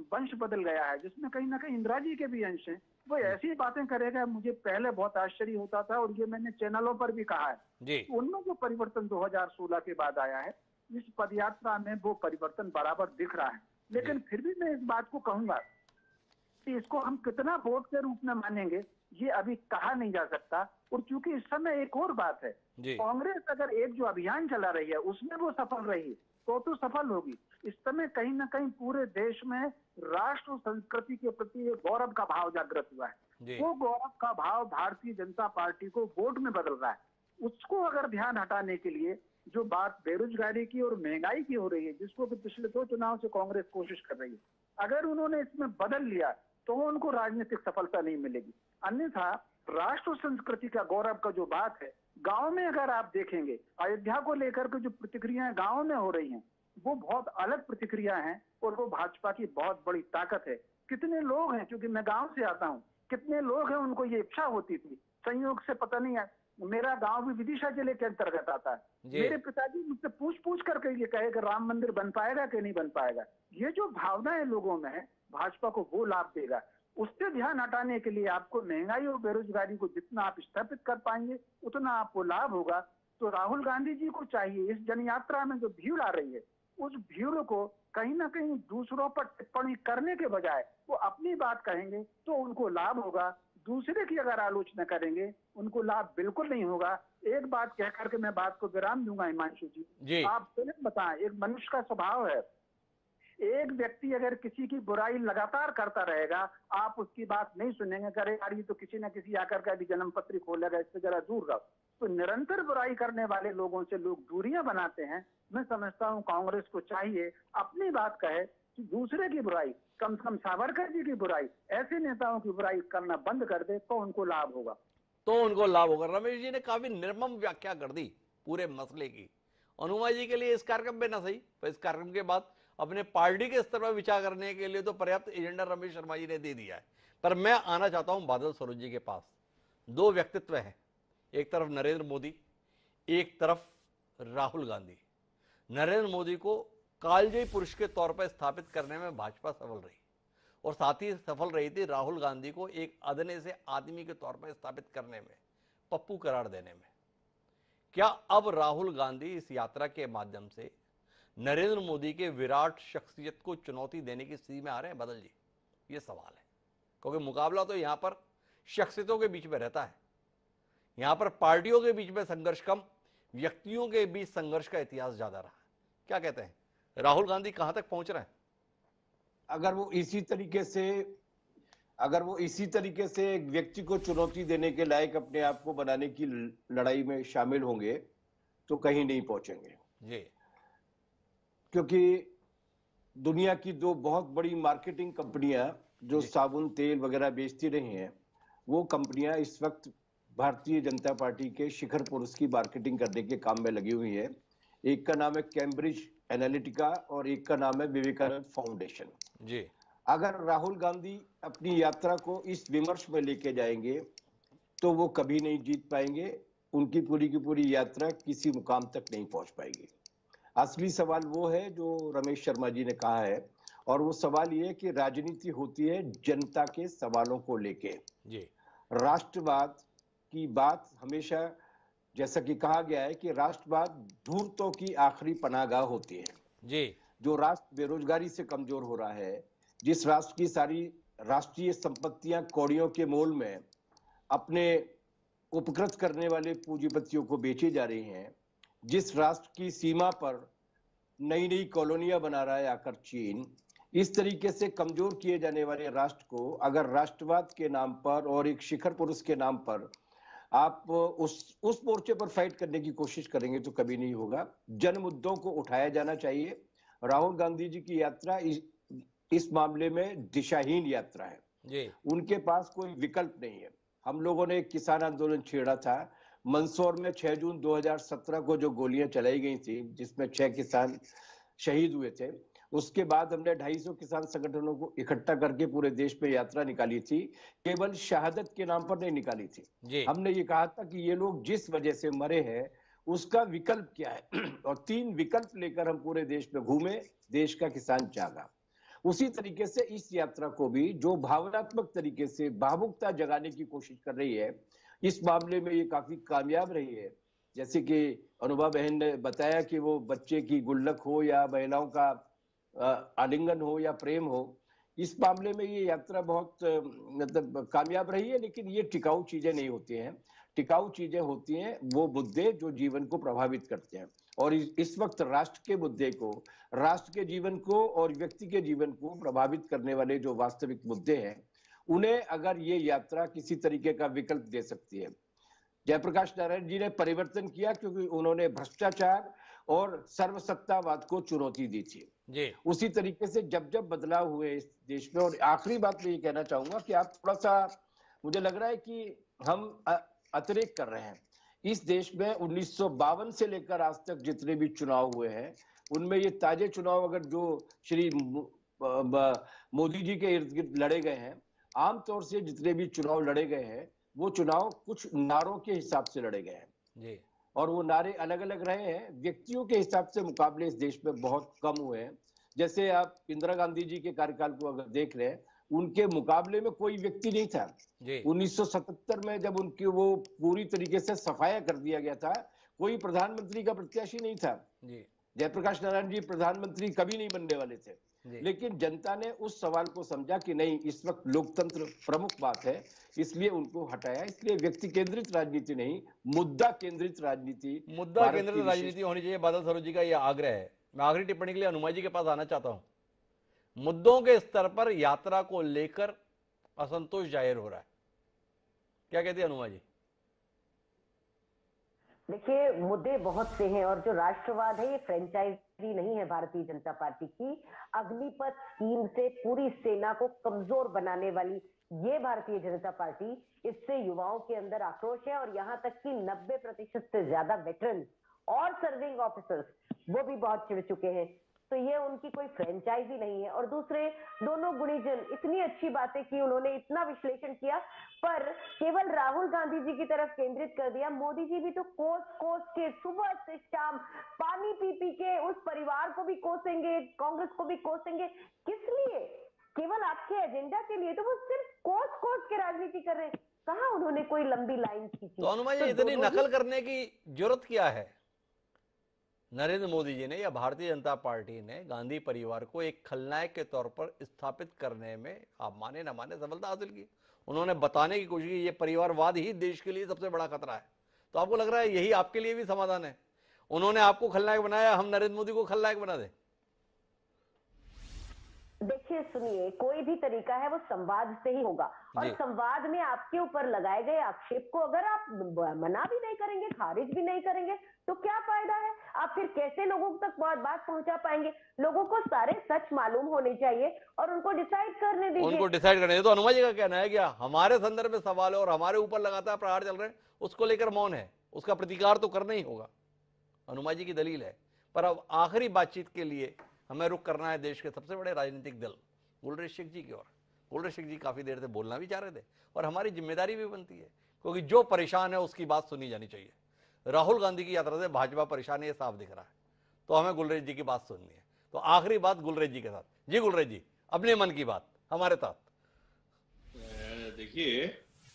E: वंश बदल गया है, जिसमें कहीं ना कहीं इंदिरा जी के भी अंश हैं, वो ऐसी बातें करेगा, मुझे पहले बहुत आश्चर्य होता था और ये मैंने चैनलों पर भी कहा है। उनमें जो परिवर्तन 2016 के बाद आया है, इस पदयात्रा में वो परिवर्तन बराबर दिख रहा है। लेकिन फिर भी मैं इस बात को कहूंगा कि इसको हम कितना वोट के रूप में मानेंगे ये अभी कहा नहीं जा सकता। और चूंकि इस समय एक और बात है, कांग्रेस अगर एक जो अभियान चला रही है उसमें वो सफल रही तो सफल होगी। इस समय कहीं ना कहीं पूरे देश में राष्ट्र संस्कृति के प्रति गौरव का भाव जागृत हुआ है। वो गौरव का भाव भारतीय जनता पार्टी को वोट में बदल रहा है। उसको अगर ध्यान हटाने के लिए जो बात बेरोजगारी की और महंगाई की हो रही है, जिसको कि पिछले 2 चुनाव से कांग्रेस कोशिश कर रही है, अगर उन्होंने इसमें बदल लिया तो उनको राजनीतिक सफलता नहीं मिलेगी। अन्यथा राष्ट्र संस्कृति का गौरव का जो बात है, गांव में अगर आप देखेंगे अयोध्या को लेकर के जो प्रतिक्रियाएं गांव में हो रही हैं, वो बहुत अलग प्रतिक्रिया हैं और वो भाजपा की बहुत बड़ी ताकत है। कितने लोग हैं, क्योंकि मैं गांव से आता हूं, कितने लोग हैं उनको ये इच्छा होती थी, संयोग से पता नहीं है, मेरा गांव भी विदिशा जिले के अंतर्गत आता है, मेरे पिताजी मुझसे पूछ पूछ करके ये कहे कि राम मंदिर बन पाएगा कि नहीं बन पाएगा। ये जो भावना है लोगों में है, भाजपा को वो लाभ देगा। उससे ध्यान हटाने के लिए आपको महंगाई और बेरोजगारी को जितना आप स्थापित कर पाएंगे उतना आपको लाभ होगा। तो राहुल गांधी जी को चाहिए, इस जन यात्रा में जो भीड़ आ रही है, उस भीड़ को कहीं ना कहीं दूसरों पर टिप्पणी करने के बजाय वो अपनी बात कहेंगे तो उनको लाभ होगा। दूसरे की अगर आलोचना करेंगे उनको लाभ बिल्कुल नहीं होगा। एक बात कह करके मैं बात को विराम दूंगा हिमांशु जी, आप स्वयं बताएं, एक मनुष्य का स्वभाव है, एक व्यक्ति अगर किसी की बुराई लगातार करता रहेगा, आप उसकी बात नहीं सुनेंगे, करे यार ये तो किसी न किसी आकर का भी जन्म पत्री खोलेगा, इससे जरा दूर रहो। तो निरंतर बुराई करने वाले लोगों से लोग दूरियां बनाते हैं। मैं समझता हूं कांग्रेस को चाहिए अपनी बात कहे कि दूसरे की बुराई, कम से कम सावरकर जी की बुराई, ऐसे नेताओं की बुराई करना बंद कर दे तो उनको लाभ होगा।
A: रमेश जी ने काफी निर्मम व्याख्या कर दी पूरे मसले की। अनुमा जी के लिए इस कार्यक्रम में ना सही, पर इस कार्यक्रम के बाद अपने पार्टी के स्तर पर विचार करने के लिए तो पर्याप्त एजेंडा रमेश शर्मा जी ने दे दिया है। पर मैं आना चाहता हूं बादल सरोज जी के पास। दो व्यक्तित्व हैं, एक तरफ नरेंद्र मोदी, एक तरफ राहुल गांधी। नरेंद्र मोदी को कालजयी पुरुष के तौर पर स्थापित करने में भाजपा सफल रही और साथ ही सफल रही थी राहुल गांधी को एक अदने से आदमी के तौर पर स्थापित करने में, पप्पू करार देने में। क्या अब राहुल गांधी इस यात्रा के माध्यम से नरेंद्र मोदी के विराट शख्सियत को चुनौती देने की स्थिति में आ रहे हैं बदल जी? ये सवाल है, क्योंकि मुकाबला तो यहां पर शख्सियतों के बीच में रहता है। यहां पर पार्टियों के बीच में संघर्ष कम, व्यक्तियों के बीच संघर्ष का इतिहास ज्यादा रहा। क्या कहते हैं, राहुल गांधी कहां तक पहुंच रहे हैं?
C: अगर वो इसी तरीके से एक व्यक्ति को चुनौती देने के लायक अपने आप को बनाने की लड़ाई में शामिल होंगे तो कहीं नहीं पहुंचेंगे
A: जी।
C: क्योंकि दुनिया की दो बहुत बड़ी मार्केटिंग कंपनियां जो साबुन तेल वगैरह बेचती रही हैं, वो कंपनियां इस वक्त भारतीय जनता पार्टी के शिखर पुरुष की मार्केटिंग करने के काम में लगी हुई है। एक का नाम है कैम्ब्रिज एनालिटिका और एक का नाम है विवेकानंद फाउंडेशन
A: जी।
C: अगर राहुल गांधी अपनी यात्रा को इस विमर्श में लेके जाएंगे तो वो कभी नहीं जीत पाएंगे। उनकी पूरी की पूरी यात्रा किसी मुकाम तक नहीं पहुंच पाएगी। असली सवाल वो है जो रमेश शर्मा जी ने कहा है, और वो सवाल ये है कि राजनीति होती है जनता के सवालों को लेके। राष्ट्रवाद की बात हमेशा, जैसा कि कहा गया है कि राष्ट्रवाद धूर्तों की आखिरी पनाहगाह होती है
A: जी।
C: जो राष्ट्र बेरोजगारी से कमजोर हो रहा है, जिस राष्ट्र की सारी राष्ट्रीय संपत्तियां कौड़ियों के मोल में अपने उपकृत करने वाले पूंजीपतियों को बेची जा रही हैं, जिस राष्ट्र की सीमा पर नई नई कॉलोनियां बना रहा है आकर चीन, इस तरीके से कमजोर किए जाने वाले राष्ट्र को अगर राष्ट्रवाद के नाम पर और एक शिखर पुरुष के नाम पर आप उस मोर्चे पर फाइट करने की कोशिश करेंगे तो कभी नहीं होगा। जन मुद्दों को उठाया जाना चाहिए। राहुल गांधी जी की यात्रा इस मामले में दिशाहीन यात्रा है
A: जी।
C: उनके पास कोई विकल्प नहीं है। हम लोगों ने एक किसान आंदोलन छेड़ा था मंदसौर में 6 जून 2017 को, जो गोलियां चलाई गई थी जिसमें 6 किसान शहीद हुए थे। उसके बाद हमने 250 किसान संगठनों को इकट्ठा करके पूरे देश में यात्रा निकाली थी। केवल शहादत के नाम पर नहीं निकाली थी। हमने ये कहा था कि ये लोग जिस वजह से मरे हैं उसका विकल्प क्या है, और 3 विकल्प लेकर हम पूरे देश में घूमे, देश का किसान जागा। उसी तरीके से इस यात्रा को भी जो भावनात्मक तरीके से भावुकता जगाने की कोशिश कर रही है, इस मामले में ये काफी कामयाब रही है। जैसे कि अनुभा बहन ने बताया कि वो बच्चे की गुल्लक हो या महिलाओं का आलिंगन हो या प्रेम हो, इस मामले में ये यात्रा बहुत मतलब कामयाब रही है। लेकिन ये टिकाऊ चीजें नहीं होती हैं। टिकाऊ चीजें होती हैं वो मुद्दे जो जीवन को प्रभावित करते हैं, और इस वक्त राष्ट्र के मुद्दे को, राष्ट्र के जीवन को और व्यक्ति के जीवन को प्रभावित करने वाले जो वास्तविक मुद्दे हैं उन्हें अगर ये यात्रा किसी तरीके का विकल्प दे सकती है। जयप्रकाश नारायण जी ने परिवर्तन किया क्योंकि उन्होंने भ्रष्टाचार और सर्वसत्तावाद को चुनौती दी थी
A: जी।
C: उसी तरीके से जब जब बदलाव हुए इस देश में। और आखिरी बात मैं ये कहना चाहूंगा कि आप थोड़ा सा, मुझे लग रहा है कि हम अतिरेक कर रहे हैं। इस देश में 1952 से लेकर आज तक जितने भी चुनाव हुए हैं उनमें ये ताजे चुनाव अगर जो श्री मोदी जी के इर्द गिर्द लड़े गए हैं, आमतौर से जितने भी चुनाव लड़े गए हैं वो चुनाव कुछ नारों के हिसाब से लड़े गए हैं
A: जी।
C: और वो नारे अलग अलग रहे हैं। व्यक्तियों के हिसाब से मुकाबले इस देश में बहुत कम हुए हैं। जैसे आप इंदिरा गांधी जी के कार्यकाल को अगर देख रहे हैं, उनके मुकाबले में कोई व्यक्ति नहीं था। 1977 में जब उनकी वो पूरी तरीके से सफाया कर दिया गया था, कोई प्रधानमंत्री का प्रत्याशी नहीं था। जयप्रकाश नारायण जी प्रधानमंत्री कभी नहीं बनने वाले थे, लेकिन जनता ने उस सवाल को समझा कि नहीं, इस वक्त लोकतंत्र प्रमुख बात है, इसलिए उनको हटाया। इसलिए व्यक्ति केंद्रित राजनीति नहीं, मुद्दा केंद्रित राजनीति,
A: मुद्दा केंद्रित राजनीति होनी चाहिए। बादल सरोज जी का यह आग्रह है। मैं आखिरी टिप्पणी के लिए हनुमा जी के पास आना चाहता हूं। मुद्दों के स्तर पर यात्रा को लेकर असंतोष जाहिर हो रहा है, क्या कहती है हनुमा जी?
D: देखिए, मुद्दे बहुत से हैं और जो राष्ट्रवाद है ये फ्रेंचाइजी नहीं है भारतीय जनता पार्टी की। अग्निपथ स्कीम से पूरी सेना को कमजोर बनाने वाली ये भारतीय जनता पार्टी, इससे युवाओं के अंदर आक्रोश है और यहाँ तक कि 90% से ज्यादा वेटरन और सर्विंग ऑफिसर्स वो भी बहुत चिढ़ चुके हैं। तो ये उनकी कोई फ्रेंचाइजी नहीं है। और दूसरे दोनों गुणीजन इतनी अच्छी बातें की, उन्होंने इतना विश्लेषण किया, पर केवल राहुल गांधी जी की तरफ केंद्रित कर दिया। मोदी जी भी तो कोस कोस के सुबह से शाम पानी पी पी के उस परिवार को भी कोसेंगे, कांग्रेस को भी कोसेंगे। किस लिए? केवल आपके एजेंडा के लिए। तो वो सिर्फ कोस कोस के राजनीति कर रहे हैं। कहाँ उन्होंने कोई लंबी लाइन खींची?
A: तो हनुमान जी, इतनी नकल करने की जरूरत क्या है? नरेंद्र मोदी जी ने या भारतीय जनता पार्टी ने गांधी परिवार को एक खलनायक के तौर पर स्थापित करने में, आप माने ना माने, सफलता हासिल की। उन्होंने बताने की कोशिश की ये परिवारवाद ही देश के लिए सबसे बड़ा खतरा है। तो आपको लग रहा है यही आपके लिए भी समाधान है? उन्होंने आपको खलनायक बनाया, हम नरेंद्र मोदी को खलनायक बना दें?
D: देखिए, सुनिए, कोई भी तरीका है वो संवाद से ही होगा और संवाद में आपके ऊपर लगाए गए आक्षेप को अगर आप मना भी नहीं करेंगे, खारिज भी नहीं करेंगे, तो क्या फायदा है? आप फिर कैसे लोगों तक बात पहुंचा पाएंगे? लोगों को सारे सच मालूम होने चाहिए और उनको डिसाइड करने दीजिए।
A: उनको डिसाइड करने दीजिए। तो हनुमान जी का कहना है क्या हमारे संदर्भ में सवाल है और हमारे ऊपर लगातार प्रहार चल रहे हैं, उसको लेकर मौन है, उसका प्रतिकार तो करना ही होगा, हनुमान जी की दलील है। पर अब आखिरी बातचीत के लिए हमें रुख करना है देश के सबसे बड़े राजनीतिक दल गुलरेज शेख जी की ओर। गुलरेज शेख जी काफी देर से बोलना भी चाह रहे थे और हमारी जिम्मेदारी भी बनती है, क्योंकि जो परेशान है उसकी बात सुनी जानी चाहिए। राहुल गांधी की यात्रा से भाजपा परेशान है, ये साफ दिख रहा है, तो हमें गुलरेज जी की बात सुननी है। तो आखिरी बात गुलरेज जी के साथ। जी गुलरेज जी, अपने मन की बात हमारे साथ।
B: देखिए,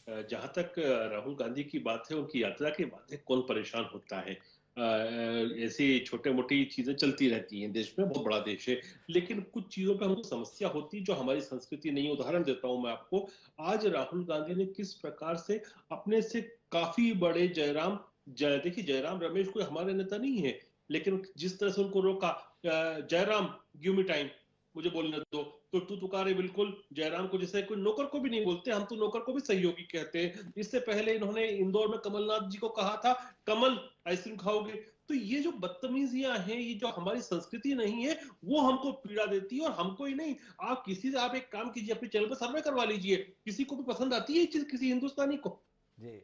B: जहां तक राहुल गांधी की बात है, उनकी यात्रा की बात है, कौन परेशान होता है? ऐसी छोटे मोटी चीजें चलती रहती हैं देश में, बहुत बड़ा देश है, लेकिन कुछ चीजों पे हमको समस्या होती है जो हमारी संस्कृति नहीं है। उदाहरण देता हूं मैं आपको। आज राहुल गांधी ने किस प्रकार से अपने से काफी बड़े देखिए जयराम रमेश कोई हमारे नेता नहीं है, लेकिन जिस तरह से उनको रोका, जयराम गिव मी टाइम, मुझे बोलने दो, तो तू तुकारे बिल्कुल जयराम को जैसे कोई नौकर को भी नहीं बोलते, हम तो नौकर को भी सहयोगी कहते हैं। इससे पहले इन्होंने इंदौर में कमलनाथ जी को कहा था, कमल आइसक्रीम खाओगे। तो ये जो बदतमीजियां हैं, ये जो हमारी संस्कृति नहीं है, वो हमको पीड़ा देती है। और हमको ही नहीं, आप किसी से आप एक काम कीजिए, अपने चैनल पर सर्वे करवा लीजिए, किसी को भी पसंद आती है ये चीज, किसी हिंदुस्तानी को।
A: जी,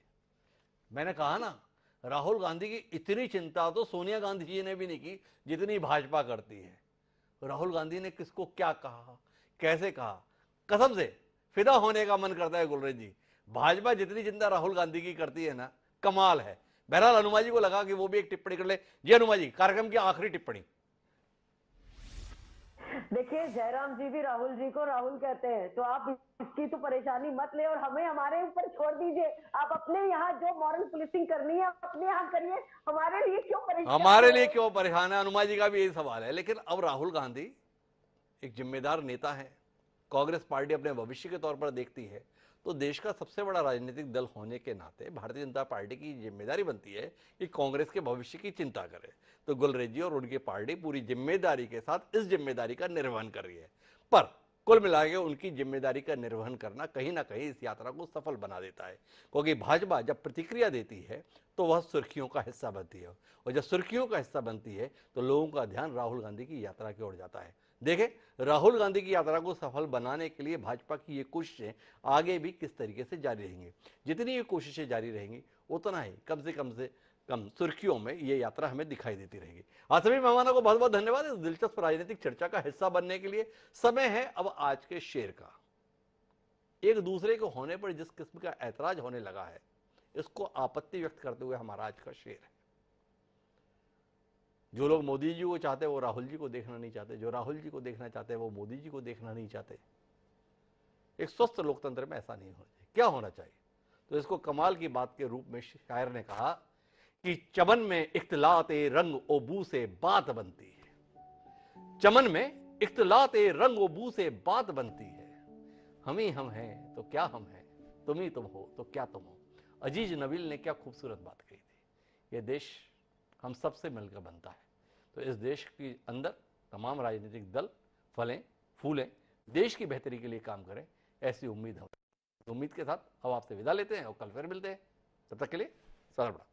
A: मैंने कहा ना, राहुल गांधी की इतनी चिंता तो सोनिया गांधी जी ने भी नहीं की जितनी भाजपा करती है। राहुल गांधी ने किसको क्या कहा, कैसे कहा, कसम से फिदा होने का मन करता है गुलरेज जी। भाजपा जितनी चिंता राहुल गांधी की करती है ना, कमाल है। बहरहाल हनुमा जी को लगा कि वो भी एक टिप्पणी कर ले। जी हनुमा जी, कार्यक्रम की आखिरी टिप्पणी।
D: देखिए, जयराम जी भी राहुल जी को राहुल कहते हैं, तो आप इसकी तो परेशानी मत ले और हमें हमारे ऊपर छोड़ दीजिए। आप अपने यहाँ जो मॉरल पुलिसिंग करनी है अपने यहाँ करिए, हमारे लिए क्यों परेशान?
A: हमारे लिए क्यों परेशान है? हनुमा जी का भी यही सवाल है। लेकिन अब राहुल गांधी एक जिम्मेदार नेता है, कांग्रेस पार्टी अपने भविष्य के तौर पर देखती है, तो देश का सबसे बड़ा राजनीतिक दल होने के नाते भारतीय जनता पार्टी की जिम्मेदारी बनती है कि कांग्रेस के भविष्य की चिंता करे। तो गुलरेज जी और उनकी पार्टी पूरी जिम्मेदारी के साथ इस जिम्मेदारी का निर्वहन कर रही है। पर कुल मिला के उनकी जिम्मेदारी का निर्वहन करना कहीं ना कहीं इस यात्रा को सफल बना देता है, क्योंकि भाजपा जब प्रतिक्रिया देती है तो वह सुर्खियों का हिस्सा बनती है, और जब सुर्खियों का हिस्सा बनती है तो लोगों का ध्यान राहुल गांधी की यात्रा की ओर जाता है। देखें राहुल गांधी की यात्रा को सफल बनाने के लिए भाजपा की ये कोशिशें आगे भी किस तरीके से जारी रहेंगी। जितनी ये कोशिशें जारी रहेंगी उतना ही कम से कम सुर्खियों में ये यात्रा हमें दिखाई देती रहेगी। आप सभी मेहमानों को बहुत बहुत धन्यवाद इस दिलचस्प राजनीतिक चर्चा का हिस्सा बनने के लिए। समय है अब आज के शेर का। एक दूसरे को होने पर जिस किस्म का ऐतराज होने लगा है, इसको आपत्ति व्यक्त करते हुए हमारा आज का शेर है। जो लोग मोदी जी को चाहते हैं वो राहुल जी को देखना नहीं चाहते, जो राहुल जी को देखना चाहते हैं वो मोदी जी को देखना नहीं चाहते। एक स्वस्थ लोकतंत्र में ऐसा नहीं होना चाहिए। क्या होना चाहिए? तो इसको कमाल की बात के रूप में शायर ने कहा कि चमन में इख्तिलाते रंग ओ बू से बात बनती है। चमन में इख्तिलाते रंग ओ बू से बात बनती है। हम ही हम हैं तो क्या हम हैं, तुम ही तुम हो तो क्या तुम हो। अजीज नबील ने क्या खूबसूरत बात कही थी। ये देश हम सबसे मिलकर बनता है, तो इस देश के अंदर तमाम राजनीतिक दल फलें फूलें, देश की बेहतरी के लिए काम करें, ऐसी उम्मीद हम। उम्मीद के साथ हम आपसे विदा लेते हैं और कल फिर मिलते हैं। तब तक के लिए सलाम।